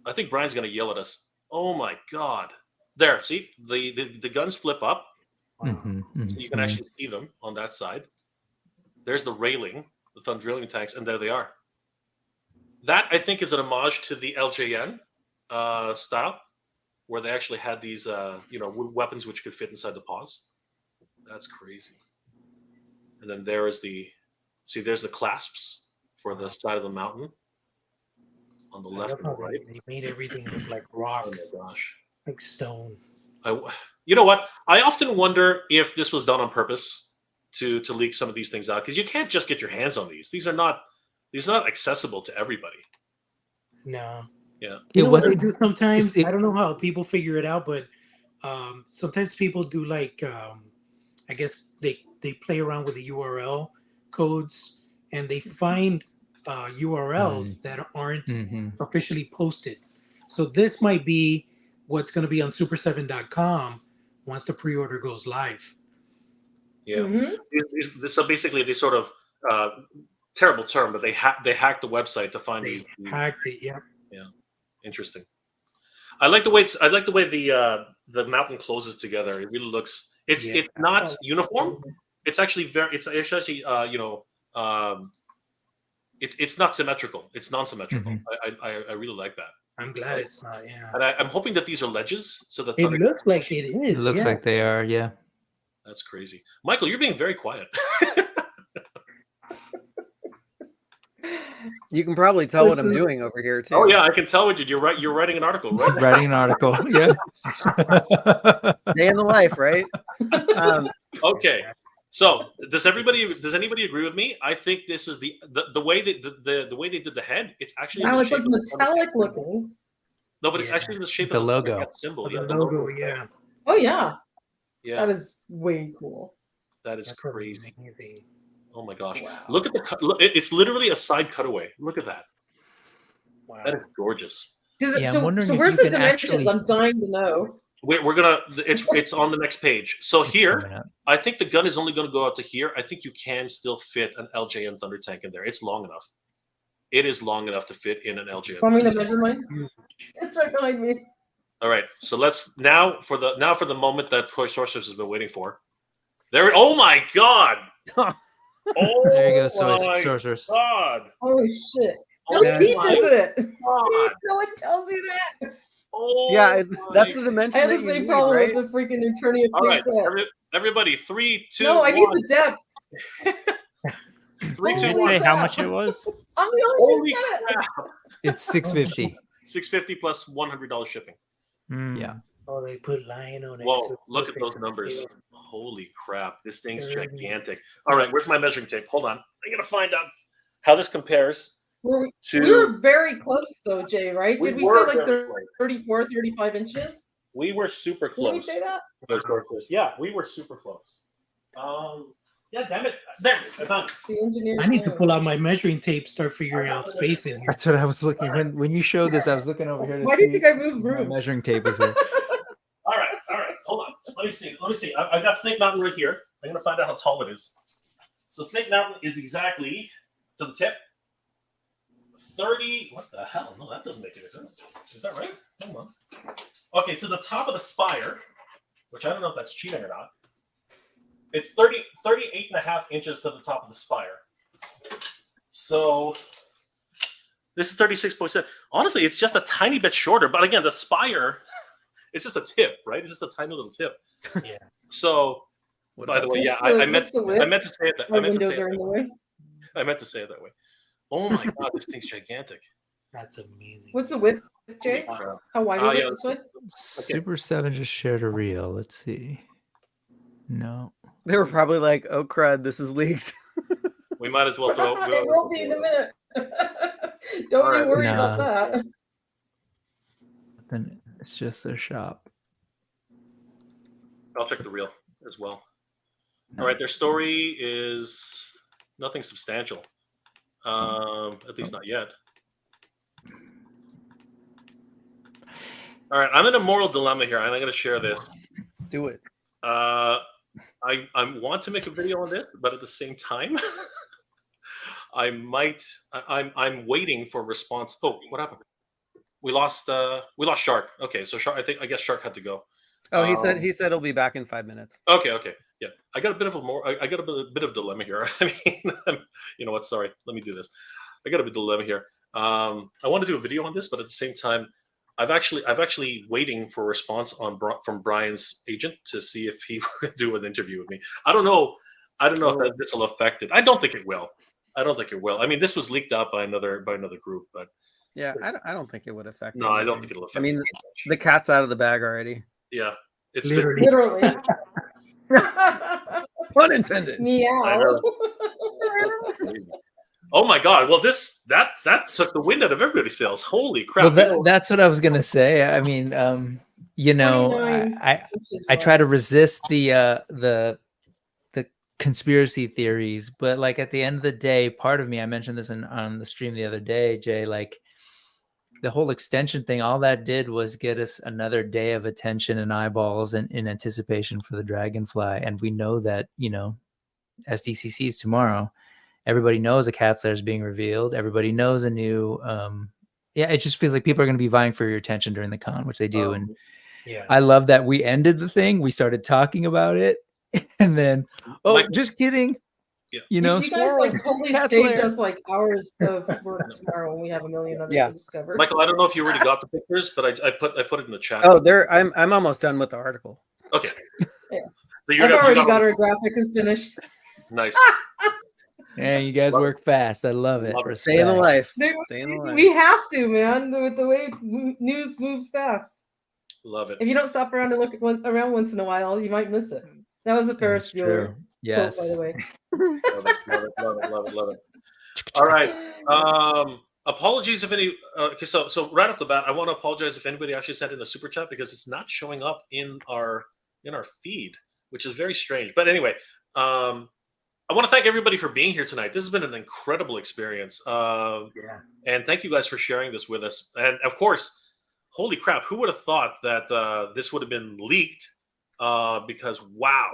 I think Brian's going to yell at us. Oh my God! There, see the guns flip up, so you can actually see them on that side. There's the railing, the Thundrillium tanks, and there they are. That I think is an homage to the LJN style, where they actually had these, weapons which could fit inside the paws. That's crazy. And then there's the clasps for the side of the mountain on the left and the right. They made everything look like rock. Oh my gosh. Like stone. You know what? I often wonder if this was done on purpose to leak some of these things out, because you can't just get your hands on these. These are not accessible to everybody. No. Yeah. You know what they do sometimes? I don't know how people figure it out, but sometimes people do like I guess they play around with the URL codes and they find URLs that aren't officially posted. So this might be what's going to be on super7.com once the pre-order goes live. Yeah. So basically they sort of terrible term, but they hacked the website to find these. Hacked it, yeah. Yeah. Interesting. I like the way the mountain closes together. It really looks. It's not uniform. It's actually It's not symmetrical. It's non-symmetrical. Mhm. I really like that. I'm glad it's not. Yeah. And I'm hoping that these are ledges, so that It looks like it is. It looks like they are, yeah. That's crazy. Michael, you're being very quiet. You can probably tell what I'm doing over here too. Oh yeah, I can tell what you're right. You're writing an article, right? Writing an article, yeah. Day in the life, right? Okay. So does anybody agree with me? I think this is the way that the way they did the head. It's actually in Wow, the it's shape like of the metallic looking. No, but it's actually in the shape The of logo. that symbol. The Yeah, logo, yeah. Oh yeah, yeah. that is way cool. That is That's crazy. amazing. Oh my gosh! Wow. Look at the cut. It's literally a side cutaway. Look at that. Wow. That is gorgeous. Yeah, I'm So wondering if where's you the can dimensions? actually- I'm dying to know. We're gonna. It's on the next page. So here, Coming up. I think the gun is only going to go out to here. I think you can still fit an LJN Thunder tank in there. It's long enough. It is long enough to fit in an LJN. Want me to Thunder tank. measure mine? It's right behind me. All right. So let's now for the moment that Toy Sorcerers has been waiting for. There. Oh my God. Oh, There you go, my sorcerers. God. Holy shit! Oh How deep my is it? God. No one tells you that. Oh Yeah, that's my- the dimension I have the that you same need, problem right? with the freaking Eternia All right, set. everybody, 3, 2, No, I need 1. the depth. 3, Did 2, you Oh my say 1. how God. much it was? I'm the only Holy one that said it. crap! It's $650. $650 plus $100 shipping. Mm. Yeah. Oh, they put Lion-O next to Whoa! it. Look at those Perfect. numbers. Holy crap! This thing's They're- gigantic. All right, where's my measuring tape? Hold on. I'm gonna find out how this compares We to. were very close though, Jay, right? We Did we were say like very close. 34, 35 inches? We were super Did we close. say that? Those sorcerers. Yeah, we were super close. Yeah, damn it. There it is. I found it. The engineer. I need to pull out my measuring tape, start figuring out spacing here. That's what I was looking when you showed this. I was looking over here to Why do you see think I moved my rooms? measuring tape is here. All right. Hold on. Let me see. I got Snake Mountain right here. I'm gonna find out how tall it is. So Snake Mountain is exactly to the tip. 30. What the hell? No, that doesn't make any sense. Is that right? Hold on. Okay, to the top of the spire, which I don't know if that's cheating or not. It's 38 and a half inches to the top of the spire. So this is 36.7. Honestly, it's just a tiny bit shorter. But again, the spire, it's just a tip, right? It's just a tiny little tip. Yeah. So, by the way, yeah, What's the- I meant what's the width? to say it that. My windows are in the way. I meant to say it that way. Oh my God, this thing's gigantic. That's amazing. What's the width, Jay? Wow. How wide is it this way? Super 7 just shared a reel. Let's see. No. They were probably like, "Oh crud, this is leaks." We might as well throw. It will be in a minute. Don't All right. you worry about Nah. that. Then it's just their shop. I'll check the reel as well. All right, their story is nothing substantial. At least not yet. All right, I'm in a moral dilemma here, and I'm going to share this. Do it. I want to make a video on this, but at the same time, I'm waiting for a response. Oh, what happened? We lost Shark. Okay, so Shark. I guess Shark had to go. Oh, he said he'll be back in 5 minutes. Okay, yeah. I got a bit of dilemma here. I mean, you know what? Sorry, let me do this. I got a bit of dilemma here. I want to do a video on this, but at the same time, I've actually waiting for a response from Brian's agent to see if he will do an interview with me. I don't know if this will affect it. I don't think it will. I mean, this was leaked out by another group, but Yeah, I don't think it would affect. no, I don't anything. think it'll affect. I mean, it much. the cat's out of the bag already. Yeah, it's Literally. Literally. Pun intended. Meow. Oh my God! Well, that took the wind out of everybody's sails. Holy crap! Well, that's what I was gonna say. I mean, you know, 29 I try to resist the conspiracy theories, but like at the end of the day, part of me, I mentioned this on the stream the other day, Jay, like the whole extension thing, all that did was get us another day of attention and eyeballs and in anticipation for the Dragonfly. And we know that, you know, SDCC is tomorrow. Everybody knows a cat slayer is being revealed. Everybody knows a new, yeah, it just feels like people are going to be vying for your attention during the con, which they do. And Yeah. I love that we ended the thing. We started talking about it. And then, oh, Mike- just kidding. You know, you guys like totally Cat's saved Lair. us like hours of work tomorrow when we have a million others Yeah. to discover. Michael, I don't know if you already got the pictures, but I put it in the chat. Oh, I'm almost done with the article. Okay. Yeah. So I've already got our graphic is finished. Nice. Yeah, you guys work fast. I love it. Love it. Stay in the life. Dude, Stay in the life. we have to, man, with the way news moves fast. Love it. If you don't stop around and look around once in a while, you might miss it. That was a Ferris That's Bueller true. Yes. quote, by the way. Love it. All right. Apologies if any. Okay, so right off the bat, I want to apologize if anybody actually sent in the super chat because it's not showing up in our feed, which is very strange. But anyway, I want to thank everybody for being here tonight. This has been an incredible experience. And thank you guys for sharing this with us. And of course, holy crap, who would have thought that this would have been leaked? Because wow,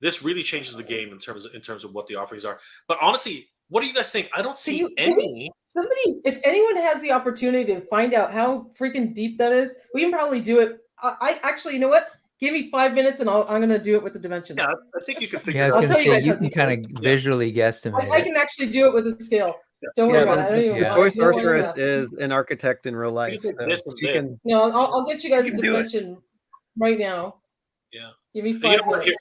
this really changes the game in terms of what the offerings are. But honestly, what do you guys think? I don't see any. Somebody, if anyone has the opportunity to find out how freaking deep that is, we can probably do it. I actually, you know what? Give me 5 minutes and I'm going to do it with the dimensions. Yeah, I think you can figure Yeah, I it was out. going to say, you how can deep kind it of visually guesstimate I it. can actually do it with a scale. Don't worry about it. I don't even The want Toy to- don't worry Sorceress about it. is an architect in real life. You can So this she and can. No, I'll get you guys a can do it. dimension right now. Yeah. Give me You 5 know what? minutes.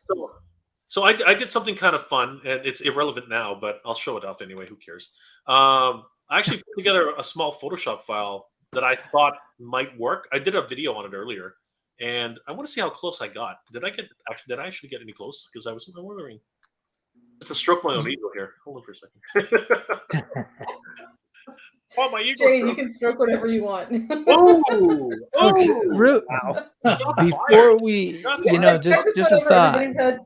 So I did something kind of fun, and it's irrelevant now, but I'll show it off anyway. Who cares? I actually put together a small Photoshop file that I thought might work. I did a video on it earlier, and I want to see how close I got. Did I actually get any close? Because I was wondering. Just to stroke my own ego here. Hold on for a second. Oh, my ego. Jay, you can stroke whatever you want. Wow. Before we, you know, just went a over thought. everybody's head.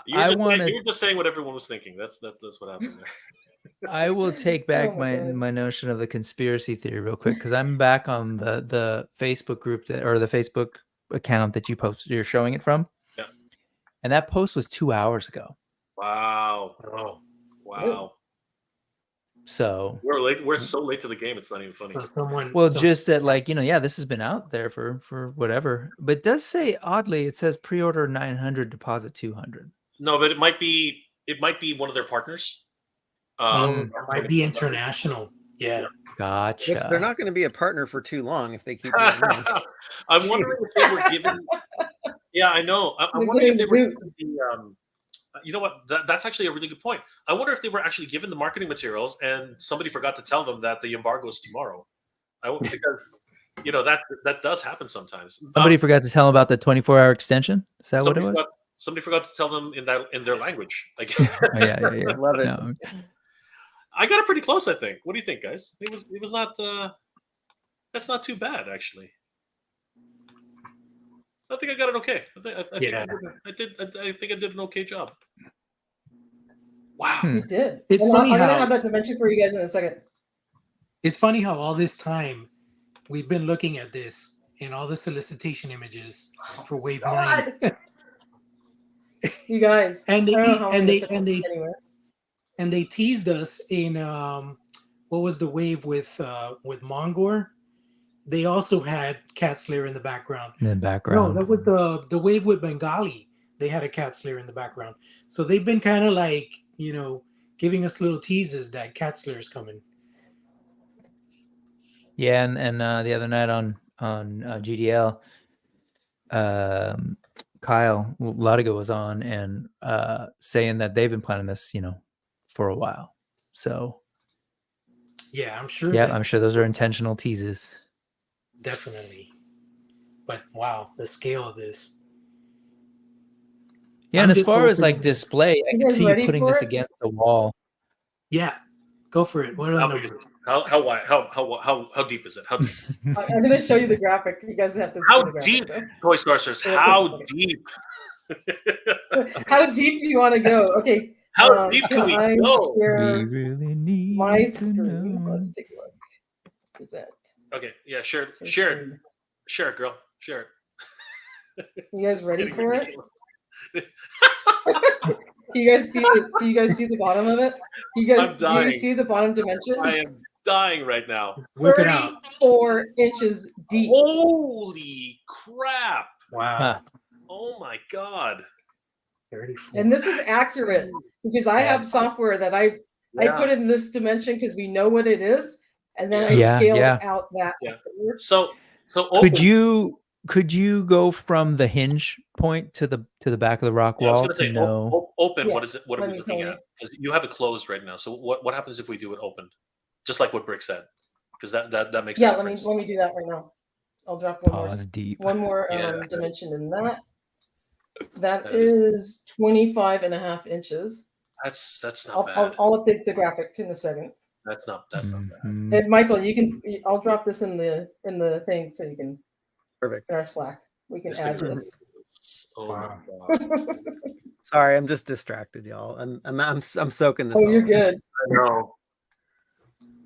You were, I just want saying, you to. were just saying what everyone was thinking. That's what happened there. I will take back Oh my God. my notion of the conspiracy theory real quick because I'm back on the Facebook group or the Facebook account that you posted. You're showing it from. Yeah. And that post was 2 hours ago. Wow. Oh, wow. So We're late. We're so late to the game. It's not even funny. well, just that, like, you know, yeah, this has been out there for whatever, but it does say, oddly, it says pre-order 900, deposit 200. No, but it might be one of their partners. It might be international. Yeah. Gotcha. Which they're not going to be a partner for too long if they keep doing this. I'm wondering if they were given. Yeah, I know. I'm wondering if they were given the. You know what? That's actually a really good point. I wonder if they were actually given the marketing materials and somebody forgot to tell them that the embargo is tomorrow. Because you know that does happen sometimes. Somebody forgot to tell them about the 24-hour extension. Is that what it was? Somebody forgot to tell them in their language. Like, yeah. Love it. No. I got it pretty close, I think. What do you think, guys? It was not. That's not too bad, actually. I think I got it okay. I think I did an okay job. Wow. You did. It's And funny I'm going to how- have that dimension for you guys in a second. It's funny how all this time we've been looking at this and all the solicitation images for Wave 9. You guys. And I don't know how we're and gonna they fit and this they anywhere. and they teased us in what was the wave with Mongor? They also had Cat Slayer in the background. In the background. No, that was the wave with Bengali. They had a Cat Slayer in the background. So they've been kind of like, you know, giving us little teases that Cat Slayer's coming. Yeah, and the other night on GDL, Kyle Latigo was on and saying that they've been planning this, you know, for a while. So Yeah, I'm sure. yeah, that- I'm sure those are intentional teases. Definitely. But wow, the scale of this. Yeah, I'm and as just far as hoping- like display, I You can guys see you ready putting for this it? against the wall. Yeah, go for it. What are the How numbers? how wide? How deep is it? How deep? I'm going to show you the graphic. You guys have to see How the graphic, deep? though. Toy Sorcerers. How deep? How deep do you want to go? Okay. How deep can I we go? share really need my to screen. know. Let's take a look. Present. Okay, yeah, share it, girl, share it. You guys ready Getting for it? ridiculous. Do you guys see the bottom of it? Do I'm dying. you see the bottom dimension? I am dying right now. Whip it out. 34 inches deep. Holy crap! Wow. Huh. Oh my god! 34. And this is accurate because I have software that I put in this dimension because we know what it is, and then I scaled out that. Yeah. So could you go from the hinge point to the back of the rock wall? I was going to say open. Yeah. What is it? What are we looking at? Because you have it closed right now. So what happens if we do it opened? Just like what Brick said, because that makes a difference. Let me do that right now. I'll drop one more dimension in that. That is 25 and a half inches. That's not bad. I'll update the graphic in a second. That's not bad. And Michael, I'll drop this in the thing so you can. Perfect. In our Slack, we can add this. Oh my God. Sorry, I'm just distracted, y'all. I'm soaking this. Oh, you're good. I know.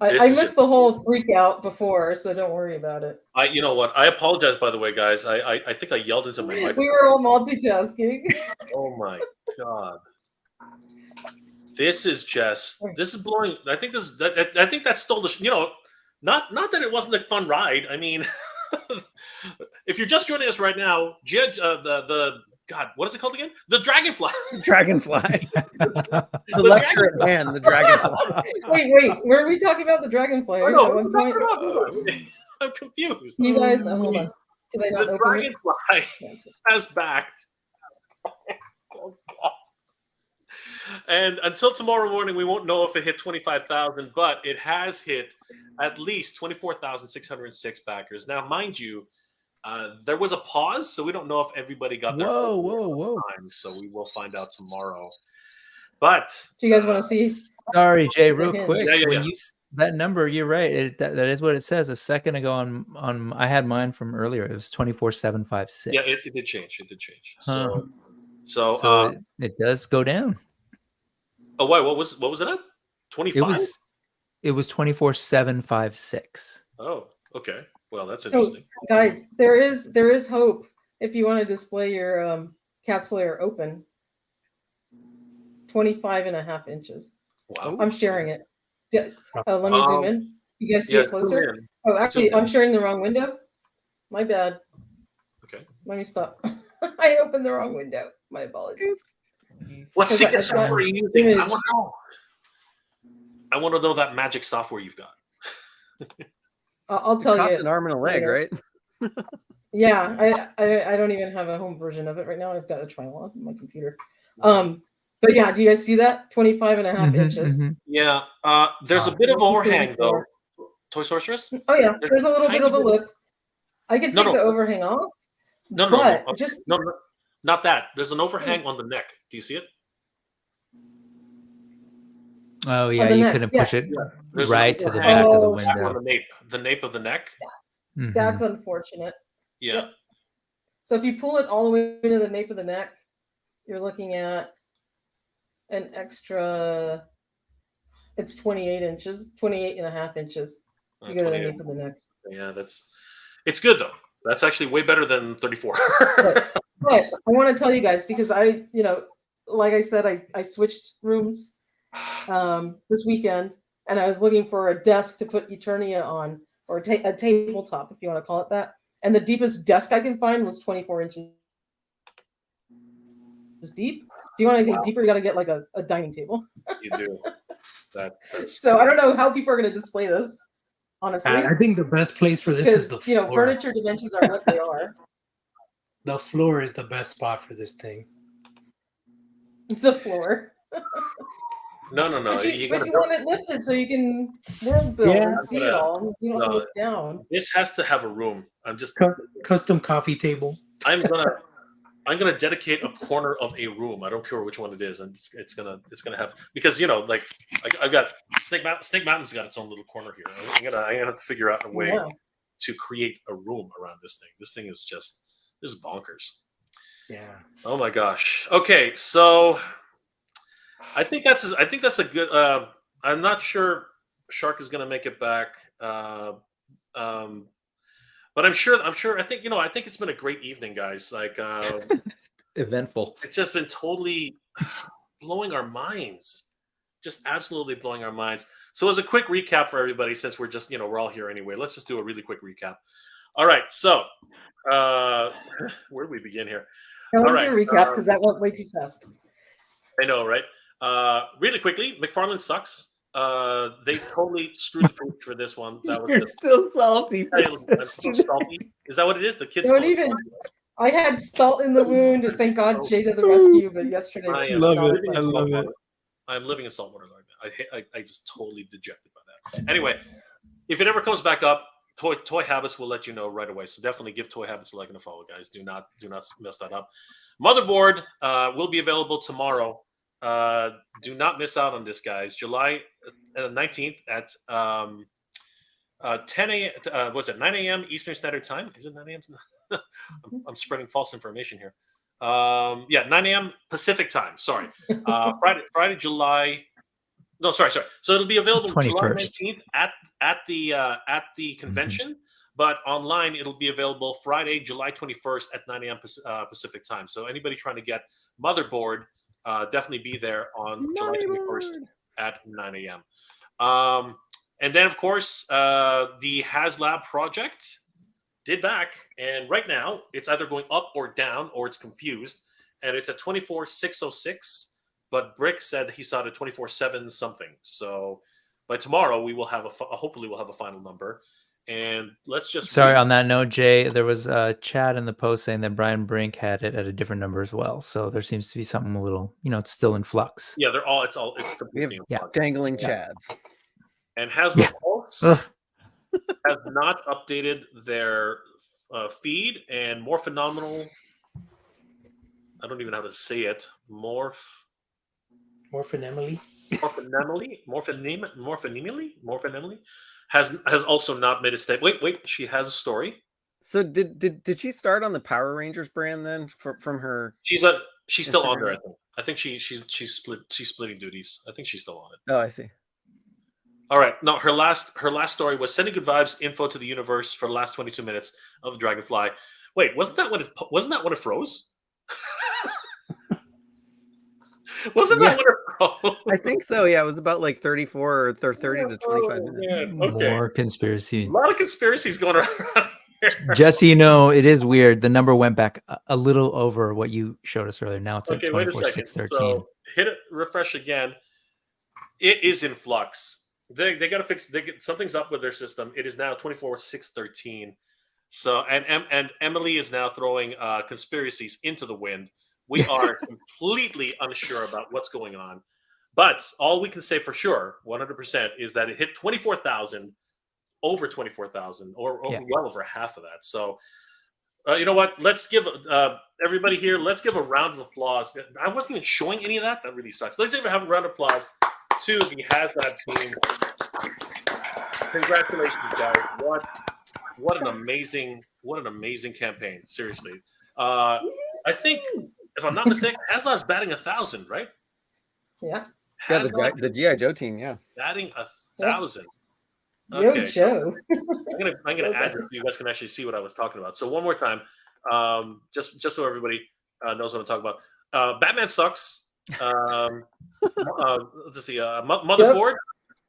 I missed the whole freak out before, so don't worry about it. You know what? I apologize, by the way, guys. I think I yelled into my microphone. We were all multitasking. Oh my God. This is blowing. I think that stole the. Not that it wasn't a fun ride. I mean, if you're just joining us right now, God, what is it called again? The Dragonfly. Dragonfly. The lecture at hand, the Dragonfly. Wait, where are we talking about the Dragonfly? I'm confused. You guys, hold on. Did I not the open Dragonfly has backed. Oh, God. And until tomorrow morning, we won't know if it hit 25,000, but it has hit at least 24,606 backers. Now, mind you, there was a pause, so we don't know if everybody got their time. So we will find out tomorrow. But do you guys want to see? Sorry, Jay, real quick. When you that number, you're right. That is what it says. A second ago on I had mine from earlier. It was 24,756. Yeah, it did change. It did change. Huh. So it does go down. Oh, why? What was it at? 25? It was 24,756. Oh, okay. Well, that's interesting. So, guys, there is hope if you want to display your Cat Slayer open. 25 and a half inches. Wow. I'm sharing it. Yeah. Let me zoom in. You guys see it closer? Oh, actually, I'm sharing the wrong window. My bad. Okay. Let me stop. I opened the wrong window. My apologies. What secret software are you using? I want to know. I want to know that magic software you've got. I'll tell you. It costs an arm and a leg, right? Yeah, I don't even have a home version of it right now. I've got a trial on my computer. But yeah, do you guys see that? 25 and a half inches. Yeah. There's a bit of overhang though. Toy Sorceress? Oh yeah, there's a little bit of a lip. I can take the overhang off. No, not that. There's an overhang on the neck. Do you see it? Oh yeah, you couldn't push it right to the back of the window. On the nape of the neck. That's unfortunate. Yeah. Yep. So if you pull it all the way to the nape of the neck, you're looking at an extra. It's 28 inches, 28 and a half inches. You go to the nape of the neck. Yeah, it's good though. That's actually way better than 34. But I want to tell you guys because like I said, I switched rooms this weekend, and I was looking for a desk to put Eternia on, or a tabletop, if you want to call it that. And the deepest desk I can find was 24 inches deep. If you want anything deeper, you got to get like a dining table. You do. That's so I don't know how people are going to display this. Honestly, I think the best place for this is the floor. Furniture dimensions are what they are. The floor is the best spot for this thing. The floor. No. But you want it lifted so you can world build and see it all. You don't look down. This has to have a room. I'm just custom coffee table. I'm gonna dedicate a corner of a room. I don't care which one it is, and it's gonna have, because like I've got Snake Mountain's got its own little corner here. I'm gonna have to figure out a way to create a room around this thing. This thing is this is bonkers. Yeah. Oh my gosh. Okay, so I think that's a good. I'm not sure Shark is gonna make it back. But I'm sure. I think it's been a great evening, guys. Like eventful. It's just been totally blowing our minds, just absolutely blowing our minds. So as a quick recap for everybody, since we're just we're all here anyway, let's just do a really quick recap. All right, so where do we begin here? Now, All let's do a right. recap because that went way too fast. I know, right? Really quickly, McFarlane sucks. They totally screwed the pooch for this one. That was You're just still salty. for I'm so salty. Is that what it is? The kids Don't call it even. salty. I had salt in the wound. Thank God, Jay to the rescue. But yesterday, I was am not living fun. in saltwater. I'm living in saltwater like that. I just totally dejected by that. Anyway, if it ever comes back up, Toy Habits will let you know right away. So definitely give Toy Habits a like and a follow, guys. Do not mess that up. Motherboard will be available tomorrow. Do not miss out on this, guys. July 19th at 10 a.m. Was it 9 a.m. Eastern Standard Time? Is it 9 a.m.? I'm spreading false information here. 9 a.m. Pacific Time. Sorry. Friday, July. No, sorry. So it'll be available July 19th at the convention, but online it'll be available Friday, July 21st at 9 a.m. Pacific Time. So anybody trying to get Motherboard, definitely be there on July 21st at 9 a.m. And then, of course, the HasLab project did back, and right now it's either going up or down, or it's confused, and it's at 24,606. But Brick said he saw it at 24/7 something. So by tomorrow we will have hopefully we'll have a final number. And let's just sorry on that note, Jay. There was a chat in the post saying that Brian Brink had it at a different number as well. So there seems to be something a little, it's still in flux. Yeah, it's completely in flux. Dangling chads. And Hasbro Pulse has not updated their feed, and more phenomenal. I don't even know how to say it. Morphonemally has also not made a statement. Wait, she has a story. So did she start on the Power Rangers brand then from her? She's still on there. I think she's splitting duties. I think she's still on it. Oh, I see. All right. No, her last story was sending good vibes info to the universe for the last 22 minutes of the Dragonfly. Wait, wasn't that when it froze? Wasn't that when it froze? I think so. Yeah, it was about like 34 or 30 to 25 minutes. Okay. More conspiracy. A lot of conspiracies going around here. Just so you know, it is weird. The number went back a little over what you showed us earlier. Now it's at 24,613. So hit it, refresh again. It is in flux. They got to fix. Something's up with their system. It is now 24,613. So and Emily is now throwing conspiracies into the wind. We are completely unsure about what's going on, but all we can say for sure, 100%, is that it hit 24,000, over 24,000, or well over half of that. So, you know what? Let's give everybody here. Let's give a round of applause. I wasn't even showing any of that. That really sucks. Let's even have a round of applause to the HasLab team. Congratulations, guys! What an amazing campaign. Seriously, I think. If I'm not mistaken, HasLab's batting 1,000, right? Yeah. Yeah, the GI Joe team, yeah. Batting 1,000. Okay, Joe. I'm gonna add it so you guys can actually see what I was talking about. So one more time, just so everybody knows what I'm talking about. Batman sucks. Let's see. Motherboard.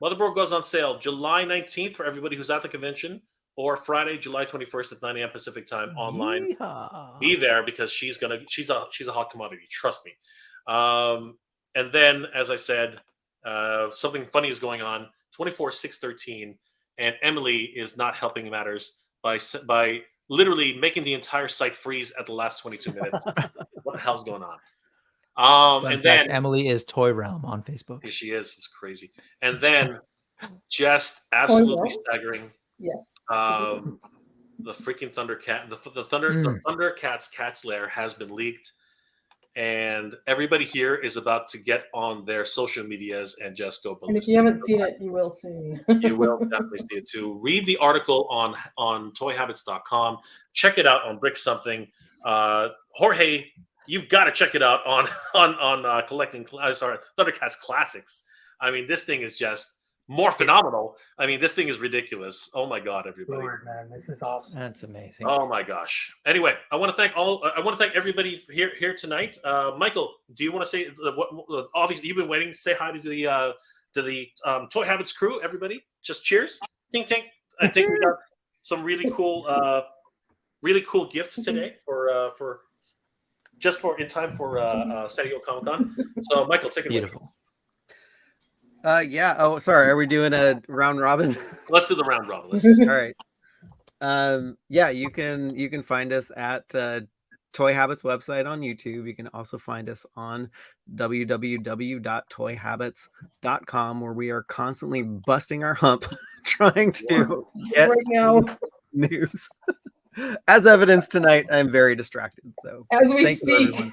Motherboard goes on sale July 19th for everybody who's at the convention, or Friday, July 21st at 9 a.m. Pacific time online. Yeehaw. Be there because she's a hot commodity. Trust me. And then, as I said, something funny is going on. 24,613, and Emily is not helping matters by literally making the entire site freeze at the last 22 minutes. What the hell's going on? And then Emily is Toy Realm on Facebook. She is. It's crazy. And then, just absolutely staggering. Yes. The freaking Thundercat, the Thundercats Cat's Lair has been leaked, and everybody here is about to get on their social medias and just go ballistic. And if you haven't seen it, you will soon. You will definitely see it too. Read the article on toyhabits.com. Check it out on Brick Something. Jorge, you've got to check it out on collecting. Thundercats Classics. I mean, this thing is just more phenomenal. I mean, this thing is ridiculous. Oh my God, everybody! Lord, man, this is awesome. That's amazing. Oh my gosh. Anyway, I want to thank everybody here tonight. Michael, do you want to say what? Obviously, you've been waiting. Say hi to the Toy Habits crew. Everybody, just cheers. Tink tink. I think we got some really cool gifts today for just in time for San Diego Comic-Con. So, Michael, take it away. Beautiful. Yeah. Oh, sorry. Are we doing a round robin? Let's do the round robin. All right. Yeah, you can find us at Toy Habits website on YouTube. You can also find us on www.toyhabits.com, where we are constantly busting our hump trying to get right now. news. As evidenced tonight, I'm very distracted. So As we thank you, speak.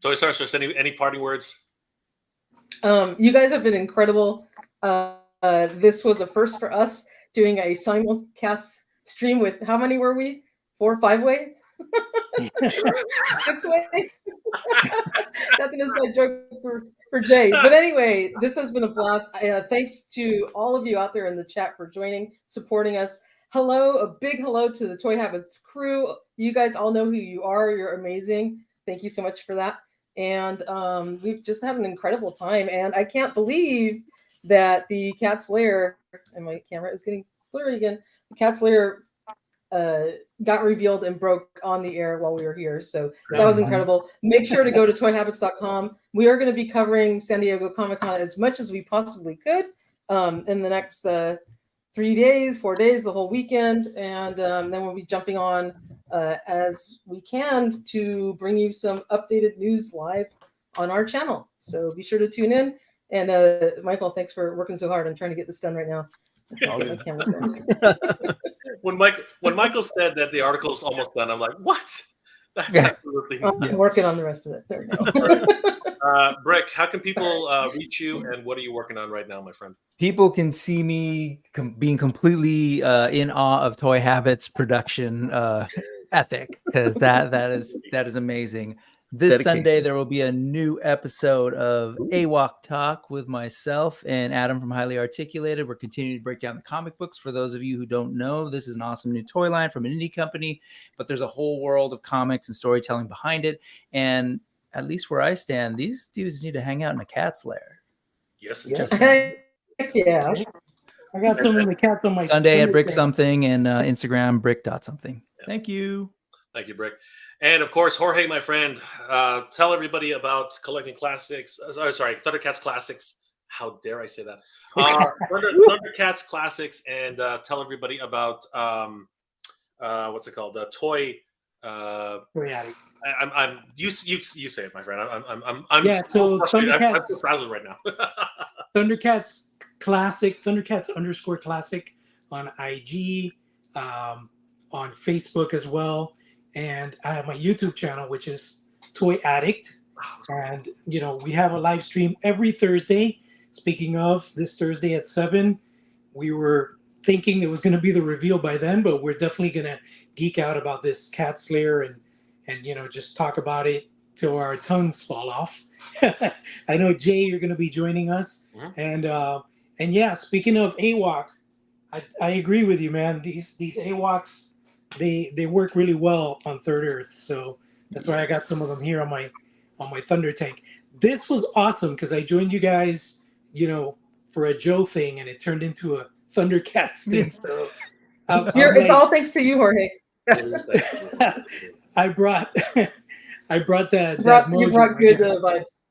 Toy Stars, any parting words? You guys have been incredible. This was a first for us, doing a simulcast stream with, how many were we? 4 or 5 way? 6 way? That's an inside joke for Jay. But anyway, this has been a blast. Thanks to all of you out there in the chat for joining, supporting us. Hello, a big hello to the Toy Habits crew. You guys all know who you are. You're amazing. Thank you so much for that. And we've just had an incredible time. And I can't believe that the Cat's Lair, and my camera is getting blurry again, the Cat's Lair got revealed and broke on the air while we were here. So that was incredible. Make sure to go to toyhabits.com. We are going to be covering San Diego Comic-Con as much as we possibly could in the next 3 days, 4 days, the whole weekend. And then we'll be jumping on as we can to bring you some updated news live on our channel. So be sure to tune in. And Michael, thanks for working so hard. I'm trying to get this done right now. When Michael said that the article's almost done, I'm like, what? That's absolutely. I'm working on the rest of it. There we go. Brick, how can people reach you, and what are you working on right now, my friend? People can see me being completely in awe of Toy Habits production ethic, because that is amazing. This Sunday, there will be a new episode of AWOC Talk with myself and Adam from Highly Articulated. We're continuing to break down the comic books. For those of you who don't know, this is an awesome new toy line from an indie company, but there's a whole world of comics and storytelling behind it. And at least where I stand, these dudes need to hang out in a cat's lair. Yes. Yeah. I got some of the cats on my Sunday at Brick Something and Instagram brick.something. Yeah. Thank you. Thank you, Brick. And of course, Jorge, my friend, tell everybody about collecting classics. Thundercats Classics. How dare I say that? Thundercats Classics, and tell everybody about what's it called? The toy. You say it, my friend. I'm so frustrated. Thundercats, I'm so frazzled right now. Thundercats Classic, Thundercats_Classic on IG, on Facebook as well. And I have my YouTube channel, which is Toy Addict. And, we have a live stream every Thursday. Speaking of, this Thursday at 7, we were thinking it was going to be the reveal by then, but we're definitely going to geek out about this Cat Slayer and just talk about it till our tongues fall off. I know, Jay, you're going to be joining us. Mm-hmm. And yeah, speaking of AWOC, I agree with you, man. These AWOCs, they work really well on Third Earth, so that's why I got some of them here on my Thunder Tank. This was awesome because I joined you guys, for a Joe thing, and it turned into a Thundercats thing. So it's all thanks to you, Jorge. I brought that. You brought good vibes.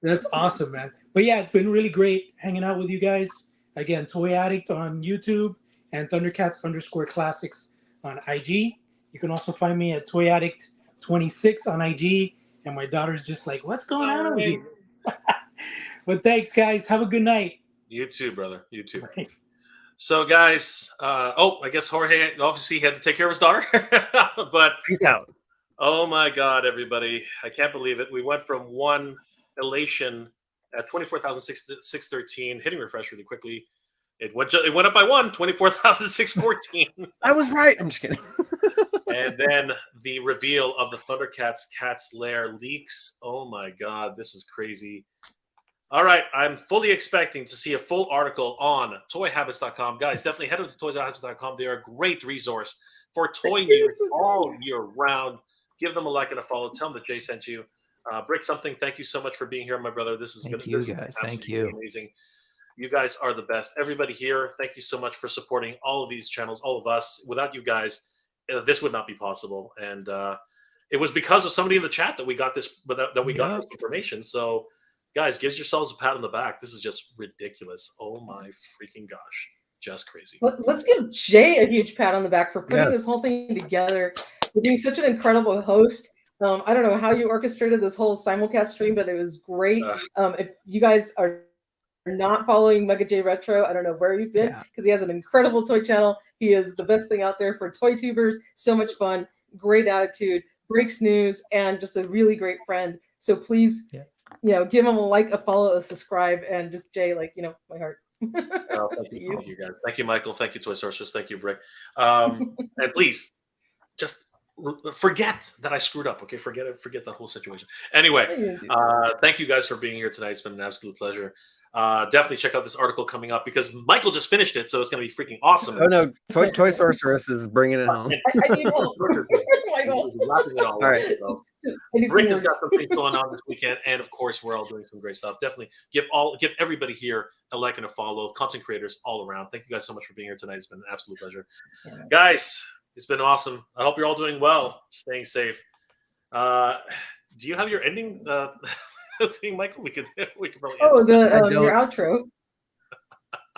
That's awesome, man. But yeah, it's been really great hanging out with you guys. Again, Toy Addict on YouTube and Thundercats_Classics on IG. You can also find me at Toy Addict 26 on IG. And my daughter's just like, what's going on over here? But thanks, guys. Have a good night. You too, brother. You too. Right. So, guys, I guess Jorge obviously had to take care of his daughter. But peace out. Oh, my God, everybody. I can't believe it. We went from one elation at 24,613, hitting refresh really quickly. It went up by 24,614. I was right. I'm just kidding. And then the reveal of the Thundercats Cat's Lair leaks. Oh my God, this is crazy. All right, I'm fully expecting to see a full article on toyhabits.com. Guys, definitely head over to toyshabits.com. They are a great resource for toy news all year round. Give them a like and a follow. Tell them that Jay sent you. Brick Something, thank you so much for being here, my brother. This is amazing. You guys are the best. Everybody here, thank you so much for supporting all of these channels, all of us. Without you guys, this would not be possible. And it was because of somebody in the chat that we got this, that we got this information. So, guys, give yourselves a pat on the back. This is just ridiculous. Oh my freaking gosh, just crazy. Let's give Jay a huge pat on the back for putting this whole thing together, for being such an incredible host. I don't know how you orchestrated this whole simulcast stream, but it was great. If you guys are not following Mega J Retro, I don't know where you've been, because he has an incredible toy channel. He is the best thing out there for toy tubers. So much fun, great attitude, breaks news, and just a really great friend. So please, give him a like, a follow, a subscribe, and just Jay, my heart. Thank you guys. Thank you, Michael. Thank you, Toy Sorceress. Thank you, Brick. And please, just forget that I screwed up. Okay, forget it. Forget that whole situation. Anyway, thank you guys for being here tonight. It's been an absolute pleasure. Definitely check out this article coming up because Michael just finished it, so it's going to be freaking awesome. Oh no, Toy Sorceress is bringing it home. I need help. All right. So. Rick has got some things going on this weekend, and of course, we're all doing some great stuff. Definitely give everybody here a like and a follow. Content creators all around. Thank you guys so much for being here tonight. It's been an absolute pleasure, guys. It's been awesome. I hope you're all doing well, staying safe. Do you have your ending thing, Michael? We could probably. Your outro.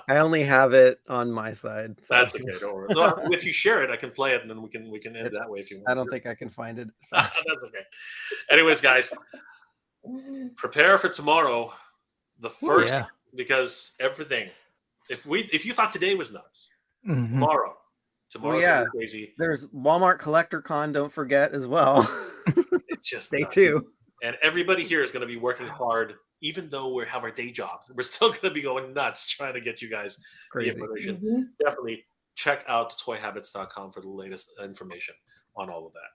I only have it on my side. So. That's okay. Don't worry. If you share it, I can play it, and then we can end that way if you want. I don't think I can find it. That's okay. Anyways, guys, prepare for tomorrow, the first, because everything. If you thought today was nuts, tomorrow is crazy. There's Walmart Collector Con. Don't forget as well. It's just stay tuned. And everybody here is going to be working hard. Even though we have our day jobs, we're still going to be going nuts trying to get you guys the information. Definitely check out toyhabits.com for the latest information on all of that.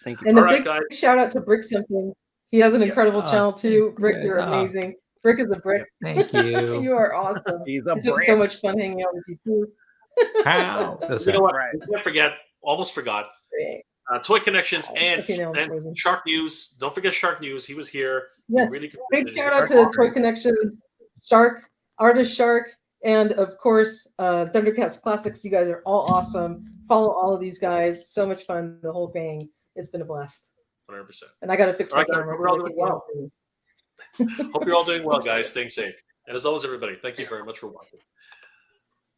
Thank you. And a big shout out to Brick Something. He has an incredible channel too. Brick, you're amazing. Brick is a brick. Thank you. You are awesome. He's a brick. It's so much fun hanging out with you too. How? You know what? Can't forget. Almost forgot. Toy Connections and Shark News. Don't forget Shark News. He was here. Yes. Really big shout out to Toy Connections, Shark, Artist Shark, and of course Thundercats Classics. You guys are all awesome. Follow all of these guys. So much fun. The whole gang. It's been a blast. 100%. And I got to fix my camera. Hope you're all doing well, guys. Staying safe. And as always, everybody, thank you very much for watching.